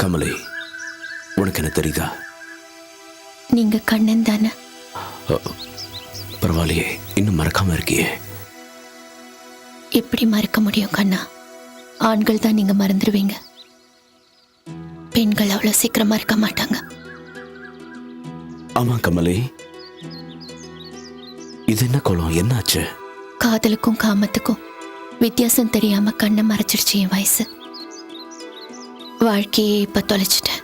கமலி, உனக்கு என்ன தெரியுதா? நீங்க கண்ணன் தானே? பரவாயில்லையே, இன்னும் மறக்காம இருக்கியே. எப்படி மறக்க முடியும் கண்ணா? ஆண்கள் தான் நீங்க மறந்துடுவீங்க, பெண்கள் அவ்வளவு சீக்கிரமா இருக்க மாட்டாங்க. ஆமா கமலி, இது என்ன கோலம்? என்னாச்சு? காதலுக்கும் காமத்துக்கும் வித்தியாசம் தெரியாம கண்ணை மறைச்சிடுச்சு என் வயசு. வாழ்க்கையே இப்ப தொலைச்சிட்டேன்.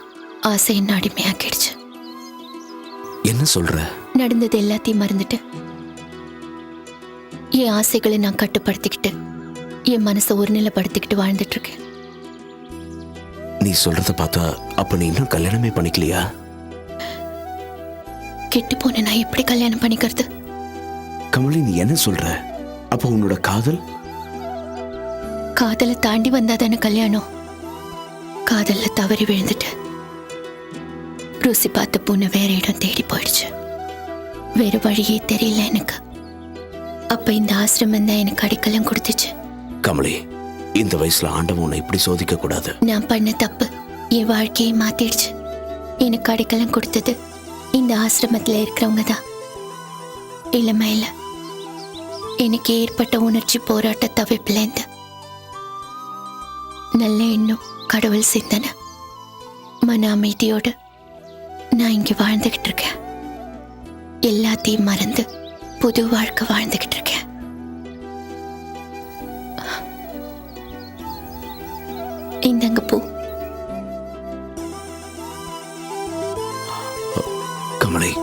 ஆசை என்ன அடிமையாக்கிடுச்சு. என்ன சொல்ற? நடந்தது எல்லாத்தையும் மறந்துட்டு என் ஆசைகளை நான் கட்டுப்படுத்திக்கிட்டு என் மனசை ஒரு நிலைப்படுத்திக்கிட்டு வாழ்ந்துட்டு இருக்கேன். நீ சொல்றத பார்த்தா அப்ப நீ இன்னும் கல்யாணமே பண்ணிக்கலையா? கெட்டு போன நான் எப்படி கல்யாணம் பண்ணிக்கிறது? கமலி, நீ என்ன சொல்ற? அப்ப உன்னோட காதல்? காதலை தாண்டி வந்தாதானே கல்யாணம். காதல்ல தவறி விழுந்துட்டு ருசி பார்த்த பொண்ணு வேற இடம் தேடி போயிடுச்சு. வேற வழியே தெரியல எனக்கு. அப்ப இந்த ஆசிரமம் தான் எனக்கு அடைக்கலம் கொடுத்துச்சு. கமலி, இந்த வயசுல ஆண்டவன் உன்னை இப்படி சோதிக்க கூடாது. நான் பண்ண தப்பு என் வாழ்க்கையை மாத்திடுச்சு. எனக்கு அடைக்கலம் கொடுத்தது இந்த ஆசிரமத்துல இருக்கிறவங்க தான். இளமையில எனக்கு ஏற்பட்ட உணர்ச்சி போராட்ட தவிப்பிலேந்து நல்ல எண்ணம், கடவுள் சிந்தனை, மன அமைதியோடு நான் இங்க வாழ்ந்துகிட்டு இருக்கேன். எல்லாத்தையும் மறந்து புது வாழ்க்கை வாழ்ந்துகிட்டு இருக்கேன். இந்தங்க பூ. கமலி,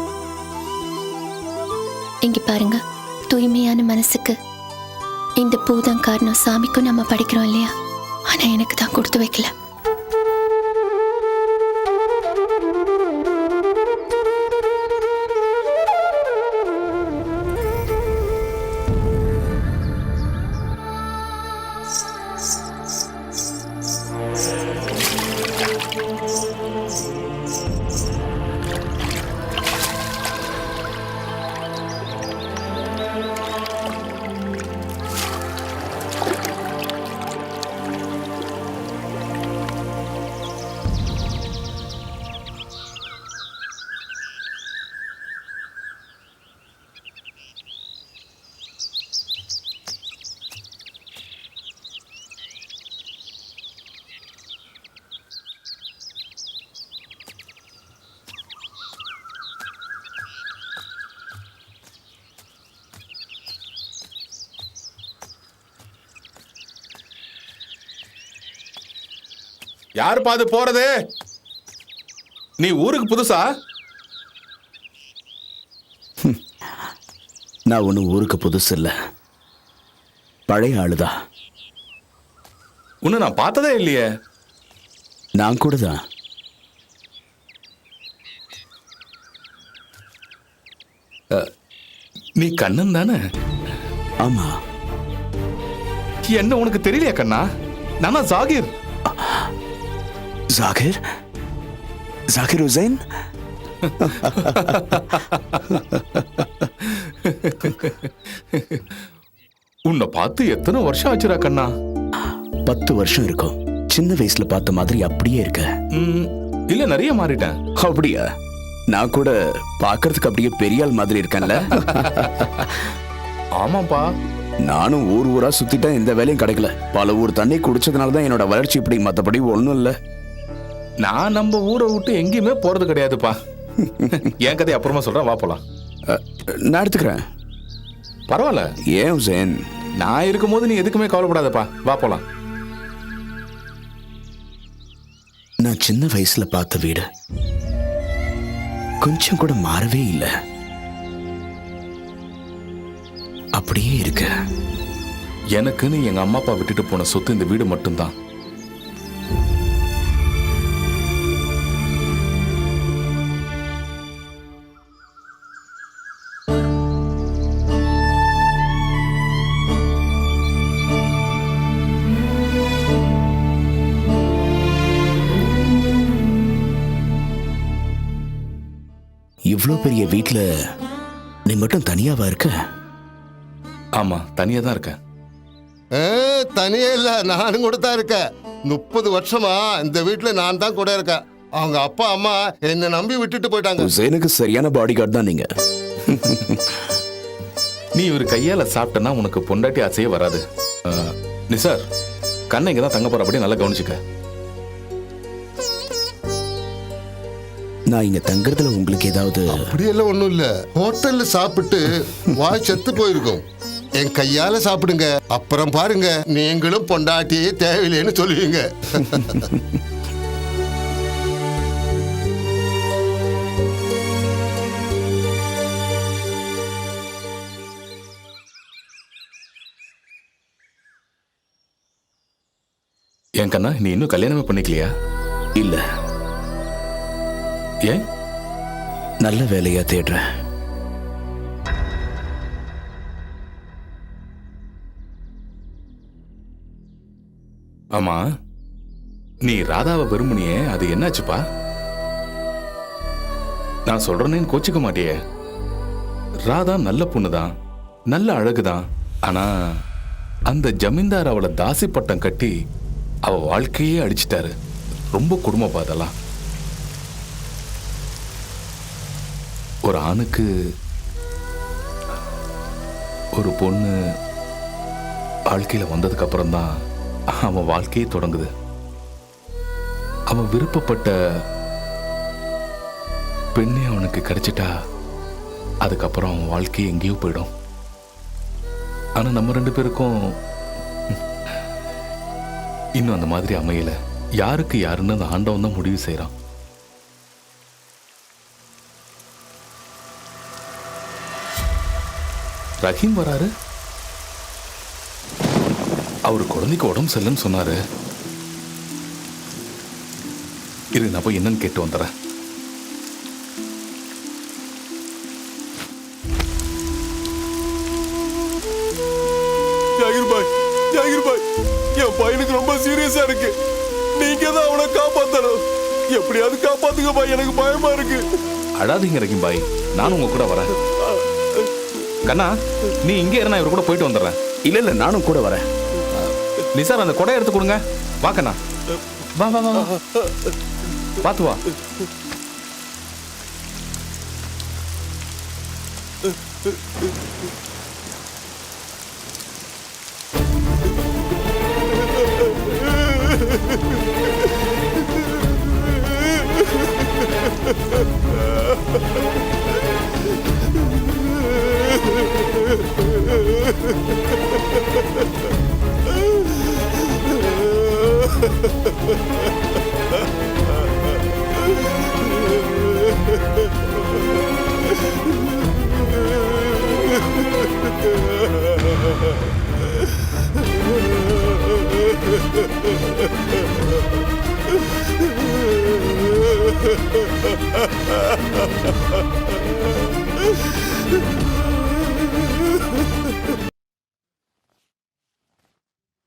இங்க பாருங்க, தூய்மையான மனசுக்கு இந்த பூதான் காரணம். சாமிக்கும் நம்ம படிக்கிறோம் இல்லையா? ஆனா எனக்கு தான் கொடுத்து வைக்கல. யாரு பாது போறது? நீ ஊருக்கு புதுசா? நான் ஒன்னும் ஊருக்கு புதுசு இல்ல, பழைய ஆளுதான். உன்னை நான் பார்த்ததே இல்லையே. நான் கூட தான். நீ கண்ணன் தானே? ஆமா. என்ன உனக்கு தெரியலையா கண்ணா? நானா ஜாகிர். ஜாகிர்? ஜாகிர் ஹுசைன்? உன்னை பார்த்து எத்தனை வருஷம் ஆச்சுடா கண்ணா? 10 வருஷம் இருக்கும். சின்ன வயசுல பார்த்த மாதிரி அப்படியே இருக்க. இல்ல, நிறைய மாறிட்டேன். அப்படியா? நான் கூட பார்க்கறதுக்கு அப்படியே பெரிய ஆள் மாதிரி இருக்கேன்ல. ஆமாப்பா. நானும் ஊர் ஊரா சுத்திட்டேன், இந்த வேலையும் கிடைக்கல. பல ஊர் தண்ணி குடிச்சதுனால தான் என்னோட வளர்ச்சி இப்படி, மத்தபடி ஒண்ணும் இல்ல. நான் நம்ம ஊரை விட்டு எங்கேயுமே போறது கிடையாதுப்பா. என் கதை அப்புறமா சொல்றேன், வா போலாம். நான் எடுத்துக்கிறேன். பரவாயில்ல. ஏன் ஹுசேன்? நான் இருக்கும்போது நீ எதுக்குமே கவலைப்படாதப்பா, வா போலாம். நான் சின்ன வயசுல பார்த்த வீடு கொஞ்சம் கூட மாறவே இல்லை, அப்படியே இருக்கு. எனக்குன்னு எங்க அம்மா அப்பா விட்டுட்டு போன சொத்து இந்த வீடு மட்டும்தான். இவ்ளோ பெரிய வீட்டுல நீ மட்டும் தனியாவா இருக்க? ஆமா, தனியா தான் இருக்கேன். தனியே இல்ல, நானும் கூட தான் இருக்கேன். 30 வருஷமா இந்த வீட்டுல நான் தான் கூட இருக்கேன். அவங்க அப்பா அம்மா என்ன நம்பி விட்டுட்டு போயிட்டாங்க. ஹுசேனுக்கு சரியான பாடி கார்டு தான் நீங்க. நீ ஒரு கையால சாப்பிட்டனா உனக்கு பொண்டாட்டி ஆசையே வராது. நிசார், கண்ணை இங்க தான் தங்க போறபடி நல்லா கவனிச்சுக்க. நான் இங்க தங்குறதுல உங்களுக்கு ஏதாவது? அப்படியெல்லாம் ஒண்ணும் இல்ல. ஹோட்டல்ல சாப்பிட்டு வாய் செத்து போயிருக்கும். என் கையால சாப்பிடுங்க, அப்புறம் பாருங்க நீங்களும் பொண்டாட்டியே தேவையில்லைன்னு சொல்லுவீங்க. என் கண்ணா, நீ இன்னும் கல்யாணமே பண்ணிக்கலையா? இல்ல. ஏன்? நல்ல வேலையா தேடுறேன். ஆமா, நீ ராதாவை விரும்புனியே, அது என்னாச்சுப்பா? நான் சொல்றேன்னு கோச்சிக்க மாட்டியே. ராதா நல்ல பொண்ணுதான், நல்ல அழகுதான். ஆனா அந்த ஜமீன்தார் அவளை தாசி பட்டம் கட்டி அவ வாழ்க்கையே அடிச்சிட்டாரு. ரொம்ப கொடுமைப்பா அதெல்லாம். ஒரு ஆணுக்கு ஒரு பொண்ணு வாழ்க்கையில வந்ததுக்கு அப்புறம் தான் அவன் வாழ்க்கையே தொடங்குது. அவன் விருப்பப்பட்ட பெண்ணே அவனுக்கு கிடைச்சிட்டா அதுக்கப்புறம் அவன் வாழ்க்கையே எங்கேயோ போயிடும். ஆனா நம்ம 2 பேருக்கும் இன்னும் அந்த மாதிரி அமையல. யாருக்கு யாருன்னு அந்த ஆண்டவன் தான் முடிவு செய்யறான். ரஹீம் வராரு. அவரு குழந்தைக்கு உடம்பு சரியில்லைன்னு சொன்னாரு. இரு, நான் போய் என்னன்னு கேட்டு வந்துடுறேன். ஜாகிர் பாய், என் பையனுக்கு ரொம்ப சீரியஸா இருக்கு. நீங்க தான் அவனை காப்பாத்தணும். எப்படியாவது காப்பாத்துங்க பாய், எனக்கு பயமா இருக்கு. அழாதீங்க ரஹீம் பாய், நானும் உங்க கூட வரேன். கண்ணா, நீ இங்கே இரு, நான் இவர் கூட போயிட்டு வந்துடுறேன். இல்ல, நானும் கூட வரேன். நிசார், அந்த கொடையை எடுத்து கொடுங்க. வா கண்ணா, வா வா வா, பார்த்து வா.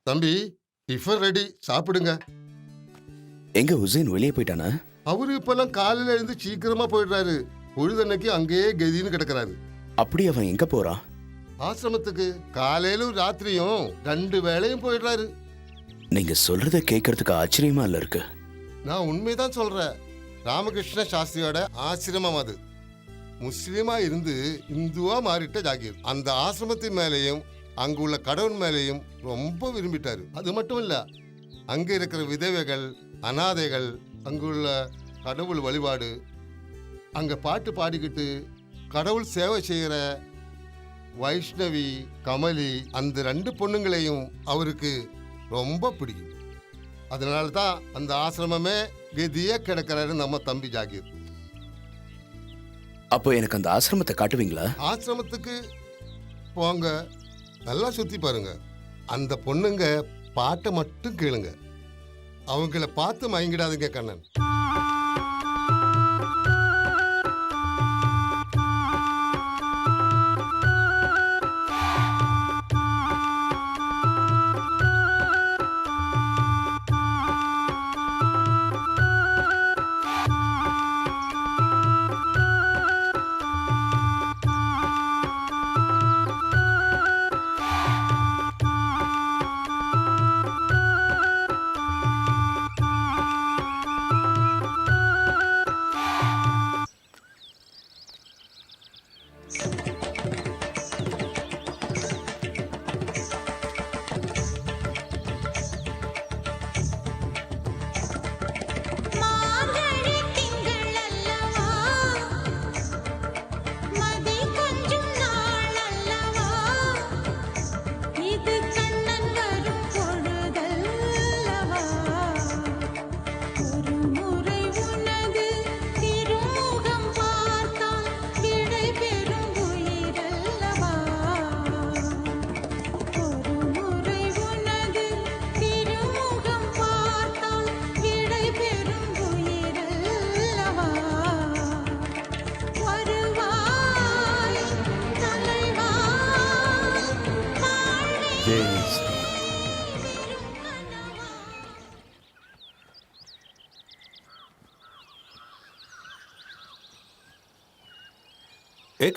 தம்பி, டிஃபன் ரெடி, சாப்பிடுங்க. எங்க ஹுசைன் வெளியே போயிட்டானா? அவரு இப்பெல்லாம் காலையில எழுந்து சீக்கிரமா போயிடுறாரு. பொழுதன்னைக்கு அங்கேயே கதின்னு கிடக்குறாரு. அப்படி அவன் எங்க போறான்? ஆசிரமத்துக்கு காலையிலும் ராத்திரியும் 2 வேளையும் போயிடுறாரு. நீங்க சொல்றத கேட்கறதுக்கு ஆச்சரியமா இல்ல இருக்கு. நான் உண்மைதான் சொல்றேன். ராமகிருஷ்ண சாஸ்திரியோட ஆசிரமம் அது. முஸ்லீமா இருந்து இந்துவா மாறிட்ட ஜாகீர். அந்த ஆசிரமத்தின் மேலேயும் அங்குள்ள கடவுள் மேலேயும் ரொம்ப விரும்பிட்டாரு. அது மட்டும் இல்ல, அங்க இருக்கிற விதவைகள், அனாதைகள், அங்குள்ள கடவுள் வழிபாடு, அங்க பாட்டு பாடிக்கிட்டு கடவுள் சேவை செய்யற வைஷ்ணவி, கமலி, அந்த 2 பொண்ணுங்களையும் அவருக்கு ரொம்ப பிடிக்கும். அதனால தான் அந்த ஆசிரமமே கதியா கிடக்கிறாரு நம்ம தம்பி ஜாகீர். அப்போ எனக்கு அந்த ஆசிரமத்தை காட்டுவீங்களா? ஆசிரமத்துக்கு போங்க, நல்லா சுத்தி பாருங்க. அந்த பொண்ணுங்க பாட்டை மட்டும் கேளுங்க. அவங்கள பார்த்து மயங்கிடாதுங்க கண்ணன்.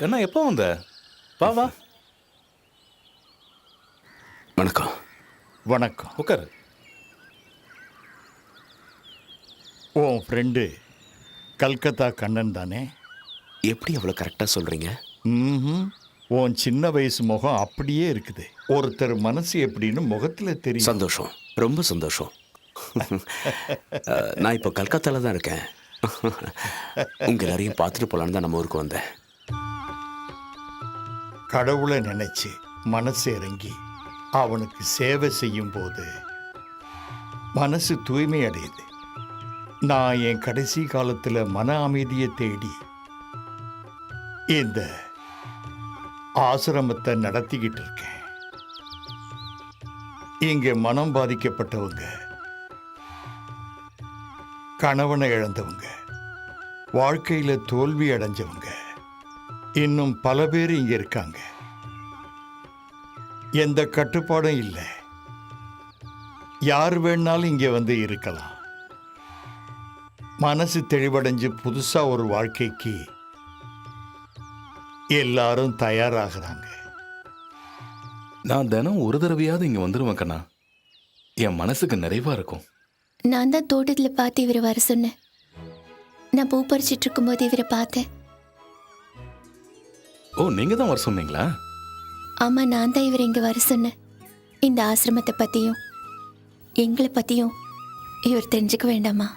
கண்ணா, எப்போ வந்த? வா வா. வணக்கம். வணக்கம். உட்காரு. உன் ஃப்ரெண்டு கல்கத்தா கண்ணன் தானே? எப்படி அவ்வளவு கரெக்டா சொல்றீங்க? ம். உன் சின்ன வயசு முகம் அப்படியே இருக்குது. ஒருத்தர் மனசு எப்படின்னு முகத்துல தெரியும். சந்தோஷம், ரொம்ப சந்தோஷம். நான் இப்போ கல்கத்தால தான் இருக்கேன். உங்க எல்லாரையும் பார்த்துட்டு போலான்னு தான் நம்ம ஊருக்கு வந்தேன். கடவுளை நினைச்சு மனசு இறங்கி அவனுக்கு சேவை செய்யும் போது மனசு தூய்மை அடையுது. நான் என் கடைசி காலத்துல மன அமைதியை தேடி இந்த ஆசிரமத்தை நடத்திக்கிட்டு இருக்கேன். இங்க மனம் பாதிக்கப்பட்டவங்க, கணவனை இழந்தவங்க, வாழ்க்கையில தோல்வி அடைஞ்சவங்க, இன்னும் பல பேர் இங்க இருக்காங்க. எந்த கட்டுப்பாடும் இல்லை. யார் வேணாலும் இங்க வந்து இருக்கலாம். மனசு தெளிவடைஞ்சு புதுசா ஒரு வாழ்க்கைக்கு எல்லாரும் தயாராகிறாங்க. நான் தினம் ஒரு தடவையாவது இங்க வந்துருவேன் கண்ணா. என் மனசுக்கு நிறைவா இருக்கும். நான் தான் தோட்டத்துல பார்த்து இவரை வர சொன்னேன். நான் பூ பறிச்சிட்டு இருக்கும்போது இவரை பார்த்தேன். ஓ, நீங்க தான் வர சொன்னீங்களா? ஆமா, நான் தான் இவரை இங்க வர சொன்னேன். இந்த ஆசிரமத்தை பத்தியும் எங்களை பத்தியும் இவர் தெரிஞ்சுக்க வேண்டாமா?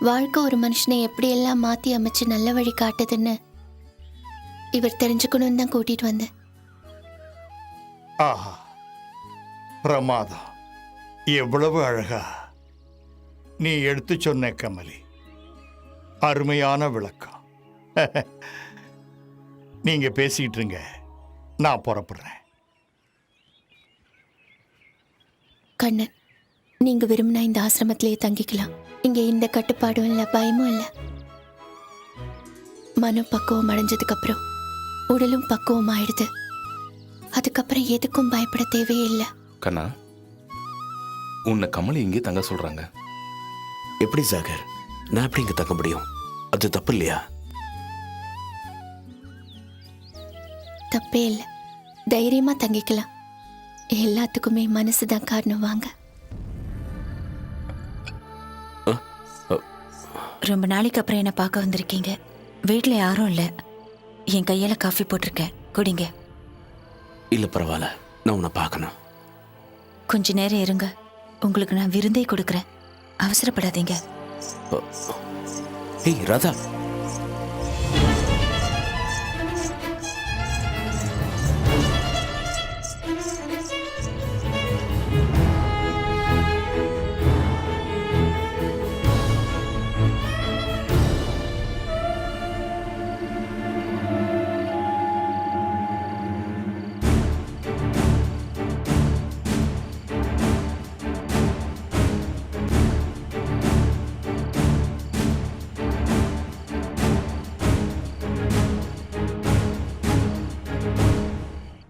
வாழ்க்கை ஒரு மனுஷனை எப்படியெல்லாம் மாத்தி அமைச்சு நல்ல வழி காட்டுதுன்னு இவர் தெரிஞ்சுக்கணும்னு தான் கூட்டிட்டு வந்தேன். ஆஹா, பிரமாதம். எவ்வளவு அழகா நீ எடுத்து சொன்ன கமலி. அருமையான விளக்கம். நீங்க பேசிட்டு இருங்க, நான் புறப்படுறேன். கண்ணன், நீங்க விரும்பினா இந்த ஆசிரமத்திலேயே தங்கிக்கலாம். இங்க எந்த கட்டுப்பாடும் இல்லை, பயமும் இல்லை. மன பக்குவம் அடைஞ்சதுக்கு அப்புறம் உடலும் பக்குவமாயிடுது. அதுக்கப்புறம் எதுக்கும் பயப்பட தேவையே இல்லை. கண்ணா, உன்னை கமலி இங்கே தங்க சொல்றாங்க. எப்படி சாகர், நான் எப்படி இங்க தங்க முடியும்? அது தப்பு இல்லையா? தப்பே இல்லை, தைரியமா தங்கிக்கலாம். எல்லாத்துக்குமே மனசுதான் காரணம். வாங்க. ரொம்ப நாளைக்கு அப்புறம் என்ன பார்க்க வந்திருக்கீங்க. வீட்டில் யாரும் இல்லை. என் கையால காஃபி போட்டிருக்கேன், குடிங்க. இல்ல பரவாயில்ல, நான் உன்னை பார்க்கணும். கொஞ்ச நேரம் இருங்க, உங்களுக்கு நான் விருந்தே கொடுக்குறேன். அவசரப்படாதீங்க. ஏய் ராதா,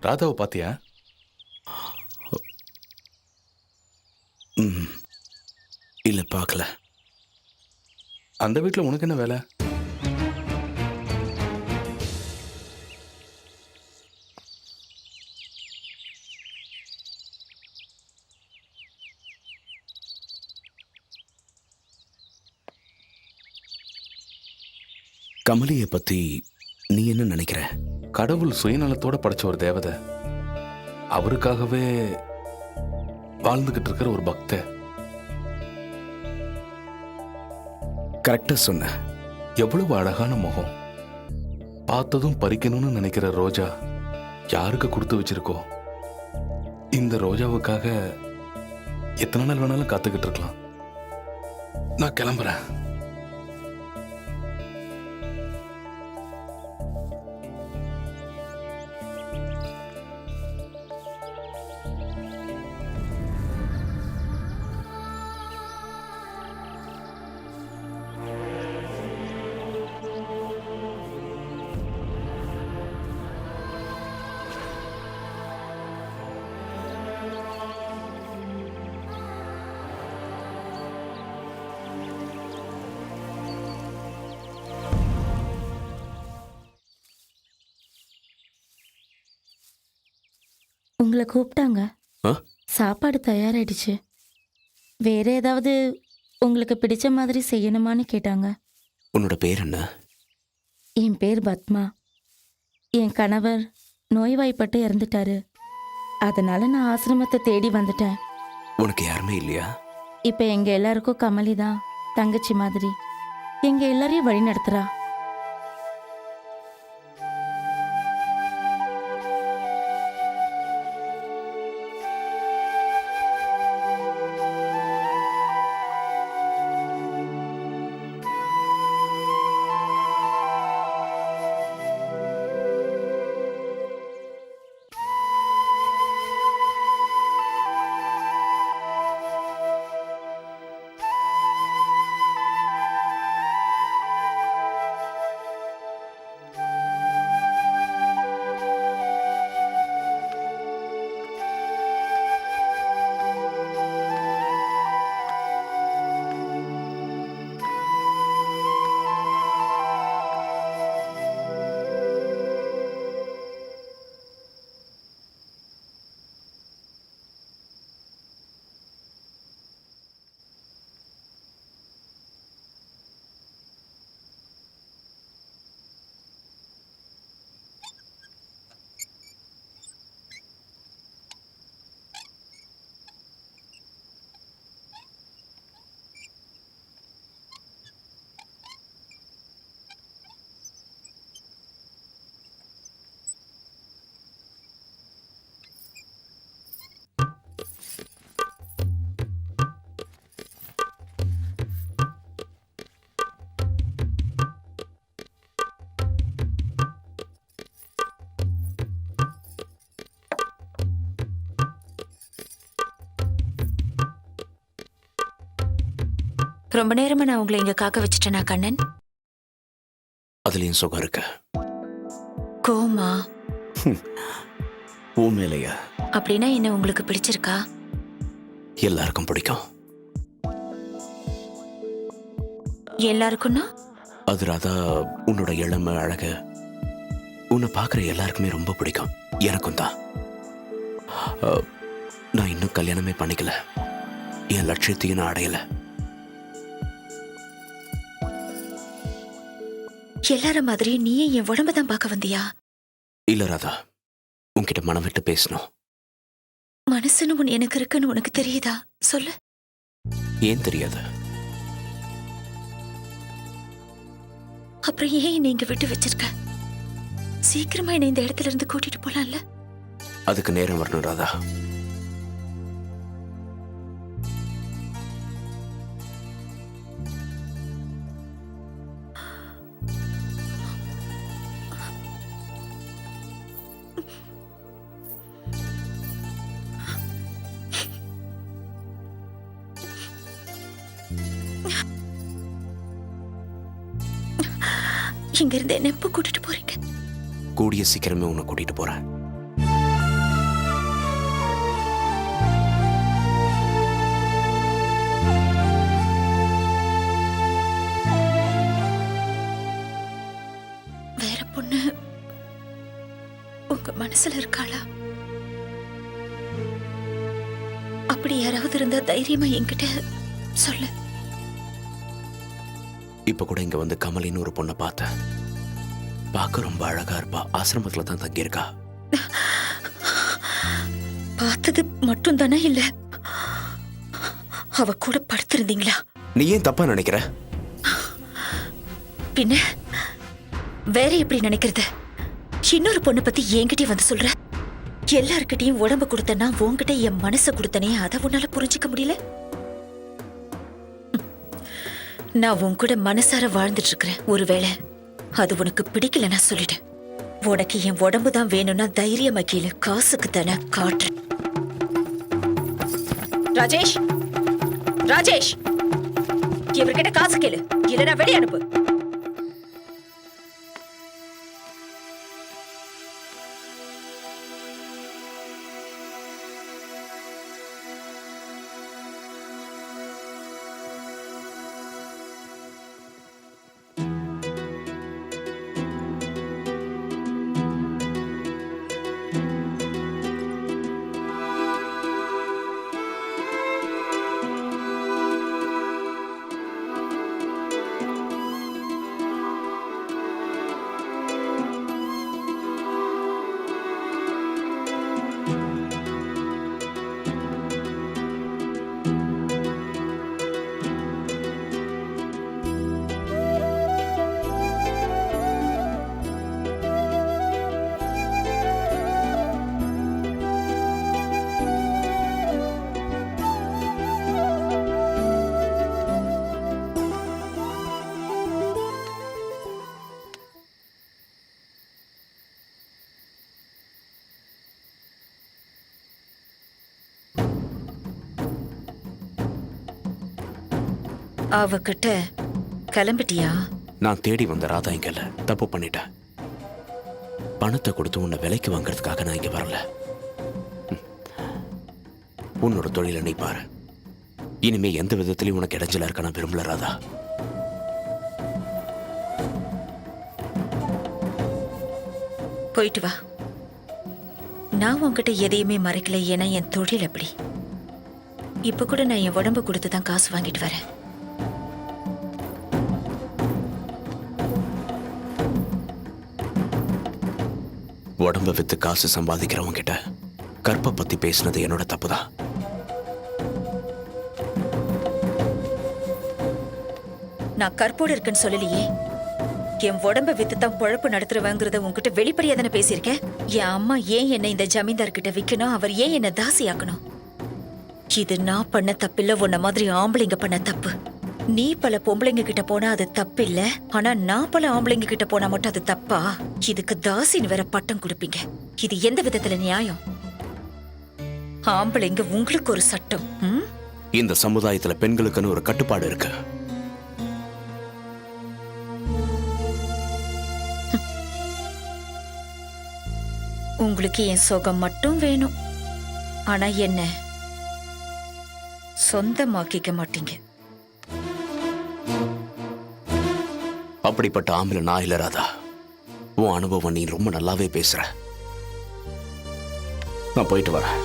ராதாவை பாத்தியா? இல்ல பார்க்கல. அந்த வீட்டில் உனக்கு என்ன வேலை? கமலியை பத்தி நீ என்ன நினைக்கிற? கடவுள் சுயநலத்தோட படைச்ச ஒரு தேவதை, அவருக்காகவே வாழ்ந்துகிட்டு இருக்கிற ஒரு பக்த. கரெக்டா சொன்ன. எவ்வளவு அழகான முகம். பார்த்ததும் பறிக்கணும்னு நினைக்கிற ரோஜா யாருக்கு கொடுத்து வச்சிருக்கோ? இந்த ரோஜாவுக்காக எத்தனை நாள் வேணாலும் காத்துக்கிட்டு இருக்கலாம். நான் கிளம்புறேன். உங்களை கூப்பிட்டாங்க. ஆ? சாப்பாடு தயாராயிடுச்சு. வேற ஏதாவது உங்களுக்கு பிடிச்ச மாதிரி செய்யணுமான்னு கேட்டாங்க. உன்னோட பேர் என்ன? என் பேர் பத்மா. என் கணவர் நோய்வாய்ப்பட்டு இறந்துட்டாரு. அதனால நான் ஆசிரமத்தை தேடி வந்துட்டேன். உனக்கு யாருமே இல்லையா? இப்போ எங்க எல்லாருக்கும் கமலி தான் தங்கச்சி மாதிரி. எங்க எல்லாரையும் வழி நடத்துறா. ரொம்ப நேரமா நான் உங்களை இங்க காக்க வச்சுட்டேனா கண்ணன்? அதுலயும் சுகம் இருக்கு. கோமா? உண்மையிலேயே அப்படின்னா என்ன உங்களுக்கு பிடிச்சிருக்கா? எல்லாருக்கும் பிடிக்கும். எல்லாருக்கும்னா? அது ராதா, உன்னோட இளமை அழகு உன்னை பார்க்குற எல்லாருக்குமே ரொம்ப பிடிக்கும். எனக்கும் தான். நான் இன்னும் கல்யாணமே பண்ணிக்கல. என் லட்சியத்தையும் நான் அடையல. எல்லார மாதிரி நீயே என் உடம்ப தான் பார்க்க வந்தியா? இல்ல ராதா, உன்கிட்ட மனம் விட்டு பேசணும். மனசுன்னு ஒண்ணு எனக்கு இருக்குன்னு உனக்கு தெரியுதா? சொல்லு. ஏன் தெரியாது? அப்புறம் ஏன் நீங்க விட்டு வச்சிருக்க? சீக்கிரமா என்ன இந்த இடத்துல இருந்து கூட்டிட்டு போலாம்ல? அதுக்கு நேரம் வரணும் ராதா. இங்க இருந்து என்ன எப்ப கூட்டிட்டு போறீங்க? கூடிய சீக்கிரமே உன்னை கூட்டிட்டு போறேன். வேற பொண்ணு உங்க மனசுல இருக்காளா? அப்படி யாராவது இருந்தா தைரியமா என்கிட்ட சொல்லு. இப்ப கூட இங்க வந்து கமலின்னு ஒரு பொண்ணை பார்த்தேன். பார்க்க ரொம்ப அழகா இருப்பா. ஆசிரமத்துல தான் தங்கியிருக்கா. பார்த்தது மட்டும் தானே இல்ல, அவ கூட படுத்திருந்தீங்களா? நீ ஏன் தப்பா நினைக்கிற? பின்ன வேற எப்படி நினைக்கிறது? இன்னொரு பொண்ணை பத்தி என்கிட்டயே வந்து சொல்ற. எல்லார்கிட்டயும் உடம்ப கொடுத்தனா உன்கிட்ட என் மனசை கொடுத்தனே, அதை உன்னால புரிஞ்சுக்க முடியல? நான் உன் கூட மனசார வாழ்ந்துட்டு இருக்கிறேன். ஒருவேளை அது உனக்கு பிடிக்கலன்னா சொல்லிடு. உனக்கு என் உடம்பு தான் வேணும்னா தைரியமா கீழே காசுக்கு தானே காட்டுறேன். ராஜேஷ், ராஜேஷ், இவர்கிட்ட காசு கேளு, இல்லைன்னா வெளியே அனுப்பு. அவகிட்ட கிளம்பிட்டியா? நான் தேடி வந்த ராதா இங்க இல்ல. தப்பு பண்ணிட்டேன். பணத்தை கொடுத்து உன்னை விலைக்கு வாங்குறதுக்காக நான் இங்க வரல. உன்னோட தொழிலை நீ பாரு. இனிமே எந்த விதத்திலையும் உனக்கு இடைஞ்சலா இருக்க நான் விரும்பல ராதா. போயிட்டு வா. நான் உன்கிட்ட எதையுமே மறைக்கல, ஏன்னா என் தொழில் அப்படி. இப்ப கூட நான் என் உடம்பு கொடுத்து தான் காசு வாங்கிட்டு வரேன். உடம்ப வித்து காசு சம்பாதிக்கிறவங்க கிட்ட கற்பை பத்தி பேசினது என்னோட தப்புதான். நான் கற்போடு இருக்கேன்னு சொல்லலையே. என் உடம்ப வித்து தான் பொழப்பு நடத்துறவங்கிறத உன்கிட்ட வெளிப்படையா தானே பேசியிருக்கேன். என் அம்மா ஏன் என்னை இந்த ஜமீன்தார் கிட்ட விற்கணும், அவர் ஏன் என்ன தாசியாக்கணும்? இது நான் பண்ண தப்பில்ல, உன்ன மாதிரி ஆம்பளைங்க பண்ண தப்பு. நீ பல பொம்பளைங்க கிட்ட போனா அது தப்பு இல்ல, ஆனா நான் பல ஆம்பளைங்க கிட்ட போனா மட்டும் அது தப்பா? இதுக்கு தாசின்னு வேற பட்டம் கொடுப்பீங்க. இது எந்த விதத்துல நியாயம்? ஆம்பளைங்க உங்களுக்கு ஒரு சட்டம். இந்த சமுதாயத்துல பெண்களுக்குன்னு ஒரு கட்டுப்பாடு இருக்கு. உங்களுக்கு என் சுகம் மட்டும் வேணும். ஆனா என்ன சொந்தமாக்கிக்க மாட்டீங்க. அப்படிப்பட்ட ஆம்பளை நான் இல்ல ராதா. உன் அனுபவம் நீ ரொம்ப நல்லாவே பேசுற. நான் போயிட்டு வரேன்.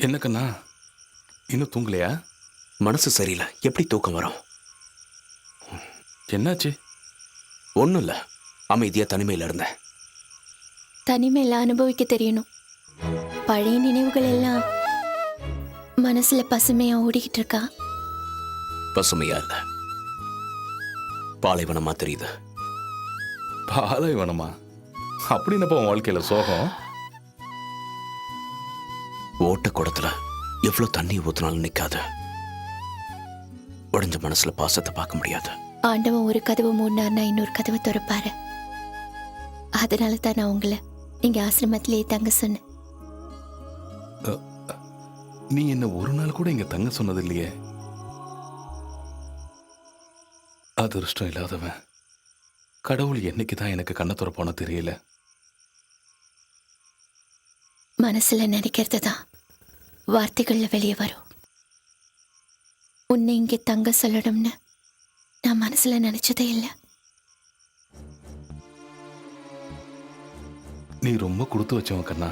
என்ன கண்ணா, இன்னும் தூங்கலையா? மனசு சரியில்லை, எப்படி தூக்கம் வரும்? என்னாச்சு? ஒன்றும் இல்லை, அமைதியா தனிமையில் இருந்தேன். தனிமையில அனுபவிக்க தெரியணும். பழைய நினைவுகள் எல்லாம் மனசுல பசுமையா ஓடிக்கிட்டு இருக்கா. பசுமையா இல்லை, பாலைவனமா தெரியுது. பாலைவனமா? அப்படி என்னப்பா உன் வாழ்க்கையில சோகம்? ஓட்ட குடத்துல எவ்வளவு தண்ணி ஊத்தினாலும் நிக்காது. உடைஞ்ச மனசுல பாசத்தை பார்க்க முடியாது. ஆண்டவன் ஒரு கதவு மூடினார்னா இன்னொரு கதவை திறப்பாரு. அதனால தான் நான் உங்களை இங்க ஆசிரமத்திலேயே தங்க சொன்னேன். நீ என்ன ஒரு நாள் கூட இங்க தங்க சொன்னது இல்லையே. அதிர்ஷ்டம் இல்லாதவன் கடவுள் என்னைக்குதான் எனக்கு கண்ணை திறப்பானோ தெரியல. மனசுல நினைக்கிறது தான் வார்த்தைகள்ல வெளியே வரும். உன்னை இங்கே தங்க சொல்லணும்னு நான் மனசுல நினைச்சதே இல்லை. நீ ரொம்ப கொடுத்து வச்சவன் கண்ணா.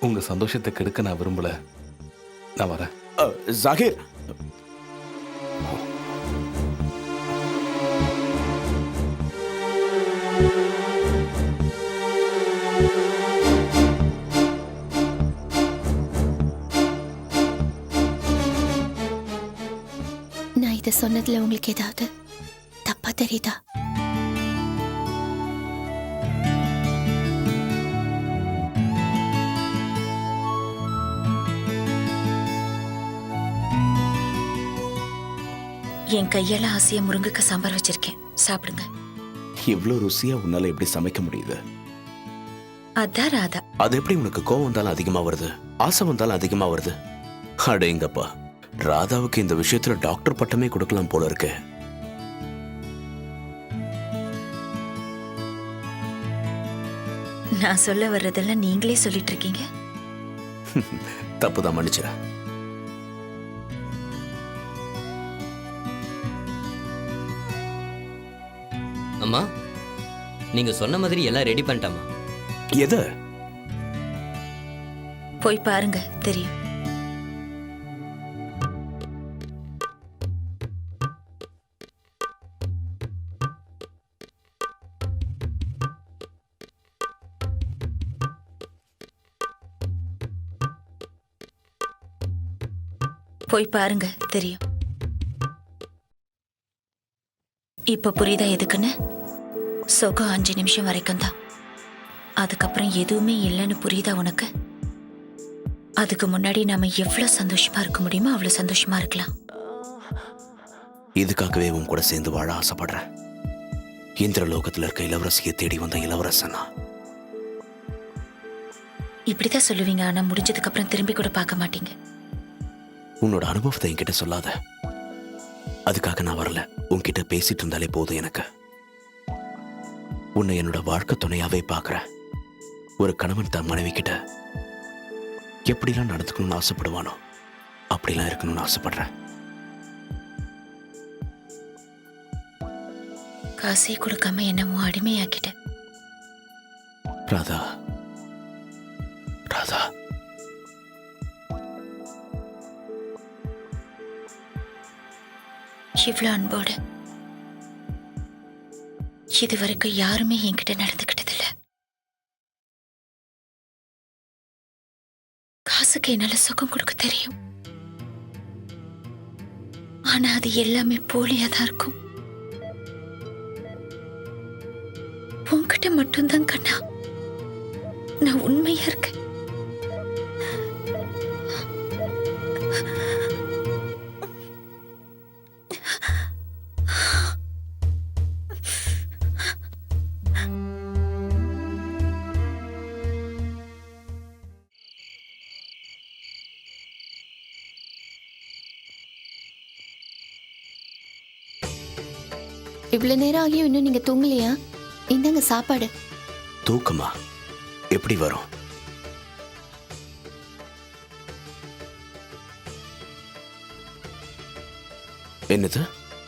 உங்க சந்தோஷத்தை கெடுக்க நான் விரும்பல. நான் வரேன். ஜாகிர், நான் இதை சொன்னதுல உங்களுக்கு ஏதாவது தப்பா தெரியுதா? என் கையால ஆசையா முருங்கைக்காய் சாம்பார் வச்சிருக்கேன், சாப்பிடுங்க. இவ்வளவு ருசியா உன்னால எப்படி சமைக்க முடியுது? அதான் ராதா. அது எப்படி உனக்கு கோவம் வந்தாலும் அதிகமா வருது, ஆசை வந்தாலும் அதிகமா வருது? அடேங்கப்பா, ராதாவுக்கு இந்த விஷயத்துல டாக்டர் பட்டமே கொடுக்கலாம் போல இருக்கு. நான் சொல்ல வர்றதெல்லாம் நீங்களே சொல்லிட்டு இருக்கீங்க. தப்புதான், மன்னிச்சிட. அம்மா, நீங்க சொன்ன மாதிரி எல்லாம் ரெடி பண்ணிட்டேம்மா. எது? போய் பாருங்க, தெரியும். போய் பாருங்க, தெரியும். இப்ப புரியுதா எதுக்குன்னு? சொகம் 5 நிமிஷம் வரைக்கும் தான், அதுக்கப்புறம் எதுவுமே இல்லைன்னு புரியுதா உனக்கு? அதுக்கு முன்னாடி நாம எவ்வளவு சந்தோஷமா இருக்க முடியுமோ அவ்வளவு சந்தோஷமா இருக்கலாம். இதுக்காகவே உன் கூட சேர்ந்து வாழ ஆசைப்படுறேன். இந்திர லோகத்துல இருக்க இளவரசியை தேடி வந்த இளவரசனா. இப்படிதான் சொல்லுவீங்க, ஆனா முடிஞ்சதுக்கு அப்புறம் திரும்பி கூட பார்க்க மாட்டீங்க. உன்னோட அனுபவத்தை என்கிட்ட சொல்லாத. அதுக்காக நான் வரல, உன்கிட்ட பேசிட்டு இருந்தாலே போதும் எனக்கு. உன்னை என்னோட வாழ்க்கை துணையாவே பார்க்கிறேன். ஒரு கணவன் தன் மனைவி கிட்ட எப்படிலாம் நடந்துக்கணும்னு ஆசைப்படுவானோ அப்படிலாம் இருக்கணும்னு ஆசைப்படுறேன். காசே கொடுக்காம என்னமோ அடிமையாக்கிட்டேன். ராதா, ராதா, இவ்வளவு அன்போடு இது வரைக்கும் யாருமே என்கிட்ட நடந்துக்கிட்டதில்ல. காசுக்கு என்னால சுகம் கொடுக்க தெரியும், ஆனா அது எல்லாமே போலியா தான் இருக்கும். உன்கிட்ட மட்டும்தான் கண்ணா நான் உண்மையா இருக்கேன். இவ்வளவு நேரம் ஆகியும் இன்னும் நீங்க தூங்கலையா? இந்தாங்க சாப்பாடு. தூக்கமா எப்படி வரும்? என்னது?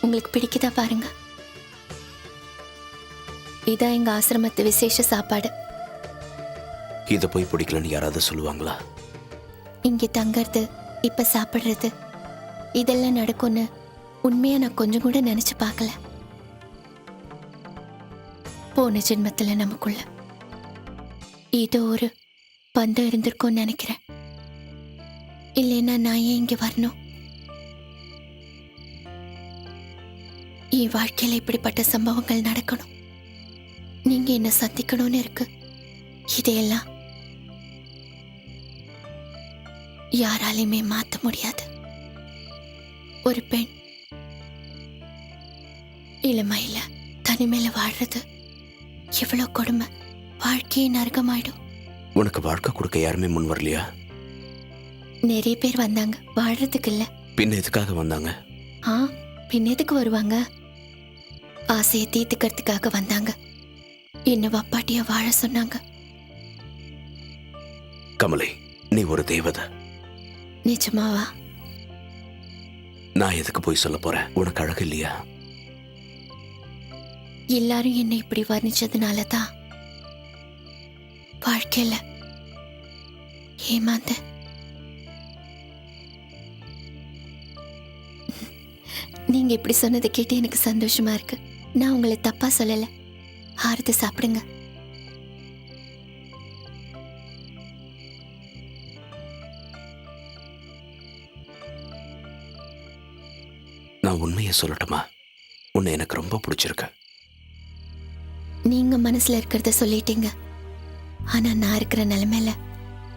உங்களுக்கு பிடிக்குதா பாருங்க. இதான் எங்க ஆசிரமத்து விசேஷ சாப்பாடு. இத போய் பிடிக்கலன்னு யாராவது சொல்லுவாங்களா? இங்க தங்கறது, இப்ப சாப்பிடுறது, இதெல்லாம் நடக்கும்னு உண்மையா நான் கொஞ்சம் கூட நினைச்சு பார்க்கல. போன ஜென்மத்துல நமக்குள்ள ஏதோ ஒரு பந்தம் இருந்திருக்கும்னு நினைக்கிறேன். இல்லைன்னா நான் ஏன் இங்க வரணும்? என் வாழ்க்கையில இப்படிப்பட்ட சம்பவங்கள் நடக்கணும், நீங்க என்ன சந்திக்கணும்னு இருக்கு. இதையெல்லாம் யாராலையுமே மாத்த முடியாது. ஒரு பெண் இளமையில தனிமையில வாழ்றது எவ்வளவு கொடுமை. வாழ்க்கையை நரகமாயிடும். உனக்கு வாழ்க்கை கொடுக்க யாருமே முன் வரலையா? நிறைய பேர் வந்தாங்க, வாழ்றதுக்கு இல்ல. பின்ன எதுக்காக வந்தாங்க? பின்ன எதுக்கு வருவாங்க? ஆசையை தீர்த்துக்கிறதுக்காக வந்தாங்க. என்ன வப்பாட்டியா வாழ சொன்னாங்க. கமலை, நீ ஒரு தேவதை. நிஜமாவா? நான் எதுக்கு போய் சொல்ல போறேன்? உனக்கு அழகு இல்லையா? எல்லாரும் என்னை இப்படி வர்ணிச்சதுனால தான் வாழ்க்கையில ஏமாந்த. நீங்க இப்படி சொன்னதை கேட்டு எனக்கு சந்தோஷமா இருக்கு. நான் உங்களை தப்பா சொல்லல. ஆறுது சாப்பிடுங்க. நான் உண்மையை சொல்லட்டுமா? உன்னை எனக்கு ரொம்ப பிடிச்சிருக்கு. நீங்க மனசுல இருக்கிறத சொல்லிட்டீங்க. ஆனா நான் இருக்கிற நிலைமையில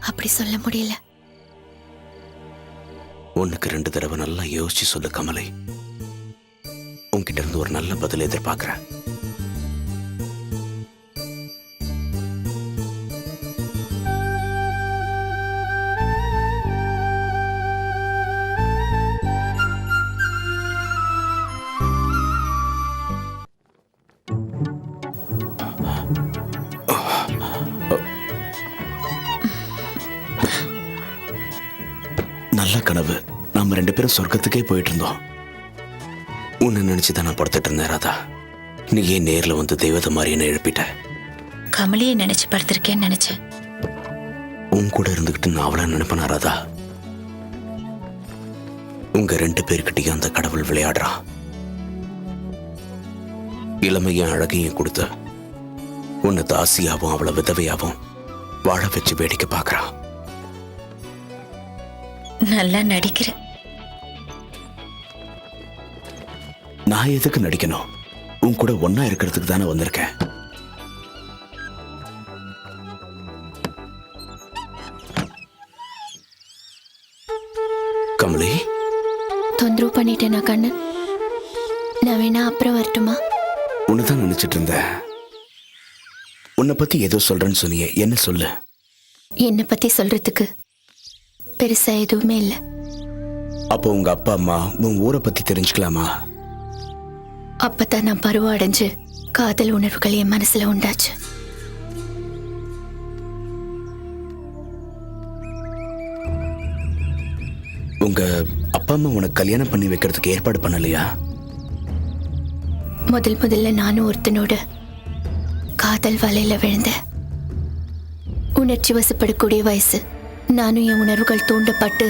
அப்படி சொல்ல முடியல. உனக்கு 2 தடவை நல்லா யோசிச்சு சொல்லு கமலை. உன்கிட்ட இருந்து ஒரு நல்ல பதில் எதிர்பார்க்கிறேன். நல்ல கனவு. நாம 2 பேரும் சொர்க்கத்துக்கே போயிட்டு இருந்தோம். உன்னை நினைச்சுதான் நான் படுத்துட்டு இருந்தேன் ராதா. நீ ஏன் நேர்ல வந்து தெய்வத்தை மாதிரி என்ன எழுப்பிட்ட? கமலியை நினைச்சு படுத்திருக்கேன்னு நினைச்சேன். உன் கூட இருந்துகிட்டு நான் அவளை நினைப்பேனா ராதா? உங்க 2 பேர்கிட்டையும் அந்த கடவுள் விளையாடுறான். இளமையும் அழகையும் கொடுத்து உன்னை தாசியாவும் அவளை விதவையாவும் வாழ வச்சு வேடிக்கை பார்க்கறான். நல்லா நடிக்கிற. நான் எதுக்கு நடிக்கணும்? உன் கூட ஒன்னா இருக்கிறதுக்கு தானே வந்திருக்கேன். கமலி, தொந்தரவு பண்ணிட்டேனா கண்ணன்? நான் வேணா அப்புறம் வரட்டுமா? உன்னதான் நினைச்சிட்டு இருந்தேன். உன்னை பத்தி ஏதோ சொல்றேன்னு சொன்னியே, என்ன சொல்லு? என்னை பத்தி சொல்றதுக்கு பெருசா எதுவுமே இல்லை. அப்போ உங்க அப்பா அம்மா உன் ஊரை பத்தி தெரிஞ்சுக்கலாமா? அப்பதான் நான் பருவம் அடைஞ்சு காதல் உணர்வுகள் என் மனசுல உண்டாச்சு. உங்க அப்பா அம்மா உனக்கு கல்யாணம் பண்ணி வைக்கிறதுக்கு ஏற்பாடு பண்ணலையா? முதல்ல நானும் ஒருத்தனோட காதல் வலையில விழுந்த. உணர்ச்சி வசப்படக்கூடிய வயசு. நானும் என் உணர்வுகள் தூண்டப்பட்டு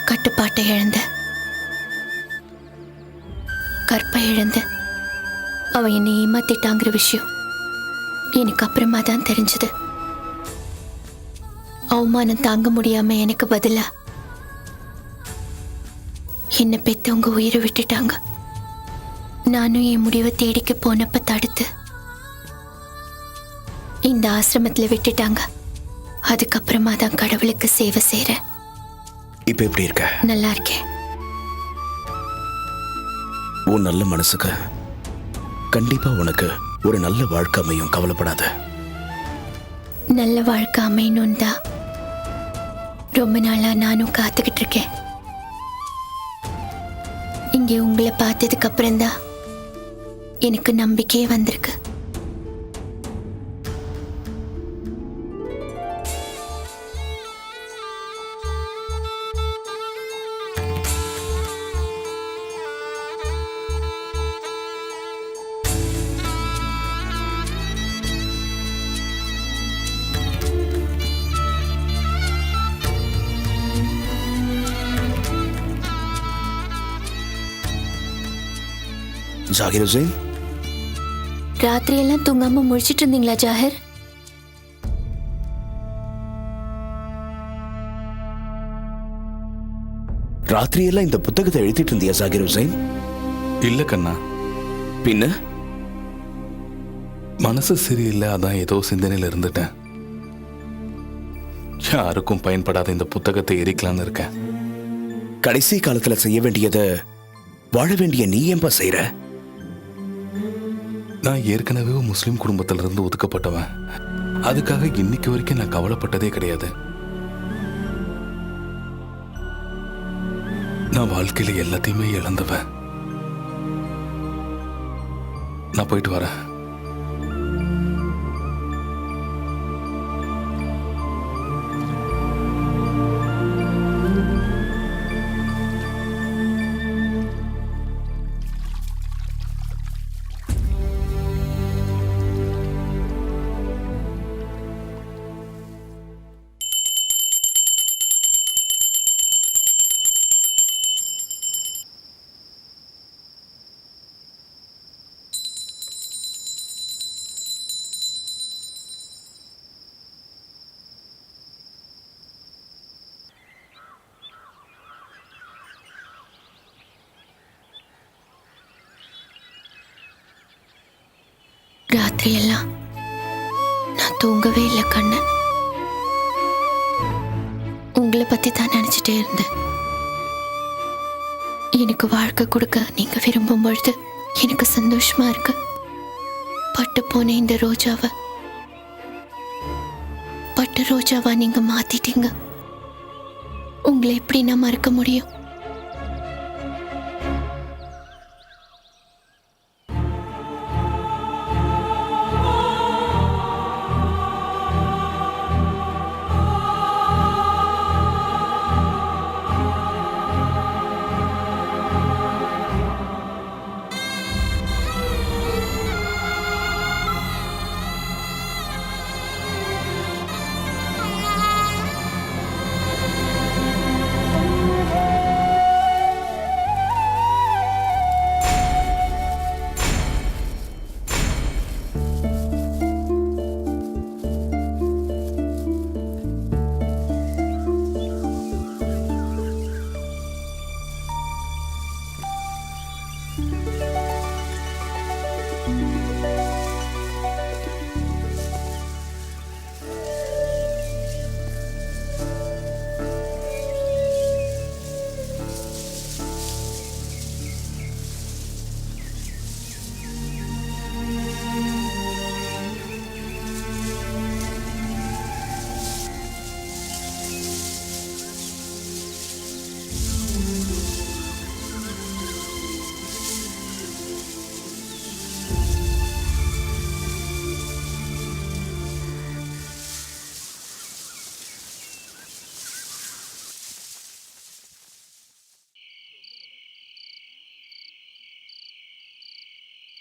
கட்டுப்பாட்டை இழந்த, கற்பை இழந்த. அவன் என்னை ஏமாத்திட்டாங்கிற விஷயம் எனக்கு அப்புறமா தான் தெரிஞ்சது. அவமானம் தாங்க முடியாம எனக்கு பதிலா என்ன பெத்தவங்க உயிரை விட்டுட்டாங்க. நானும் என் முடிவை தேடிக்க போனப்ப தடுத்து இந்த ஆசிரமத்துல விட்டுட்டாங்க. அதுக்கப்புறமா தான் கடவுளுக்கு சேவை செய்யற. இப்ப எப்படி இருக்க? நல்லா இருக்கேன். உன் நல்ல மனசுக்கு கண்டிப்பா உனக்கு ஒரு நல்ல வாழ்க்கை அமையும். கவலைப்படாத. நல்ல வாழ்க்கை அமையணும் தான் ரொம்ப நாளா நானும் காத்துக்கிட்டு இருக்கேன். இங்கே உங்களை பார்த்ததுக்கு அப்புறம்தான் எனக்கு நம்பிக்கையே வந்திருக்கு. ஜாகிர் ஹுசைன், ராத்திரி எல்லாம் தூங்காம முழிச்சிட்டு இருந்தீங்களா ஜாஹிர்? ராத்திரியெல்லாம் இந்த புத்தகத்தை எழுதிட்டு இருந்தியா ஜாகிர் ஹுசைன்? இல்ல கண்ணா, பின்ன மனசு சரியில்லை, அதான் ஏதோ சிந்தனையில இருந்துட்டேன். யாருக்கும் பயன்படாத இந்த புத்தகத்தை எரிக்கலான்னு இருக்கேன். கடைசி காலத்துல செய்ய வேண்டியதை வாழ வேண்டிய நீ ஏன்பா செய்யற? நான் ஏற்கனவே முஸ்லிம் குடும்பத்துல இருந்து ஒதுக்கப்பட்டவன். அதுக்காக இன்னைக்கு வரைக்கும் நான் கவலைப்பட்டதே கிடையாது. நான் வாழ்க்கையில எல்லாத்தையுமே இழந்தவன். நான் போயிட்டு வரேன். ராத்திரி எல்லாம் நான் தூங்கவே இல்லை கண்ணன். உங்களை பத்தி தான் நினைச்சிட்டே இருந்தேன். எனக்கு வாழ்க்கை கொடுக்க நீங்க விரும்பும் பொழுது எனக்கு சந்தோஷமா இருக்கு. பட்டு போன இந்த ரோஜாவை பட்டு ரோஜாவா நீங்க மாத்திட்டீங்க. உங்களை எப்படி நான் மறக்க முடியும்?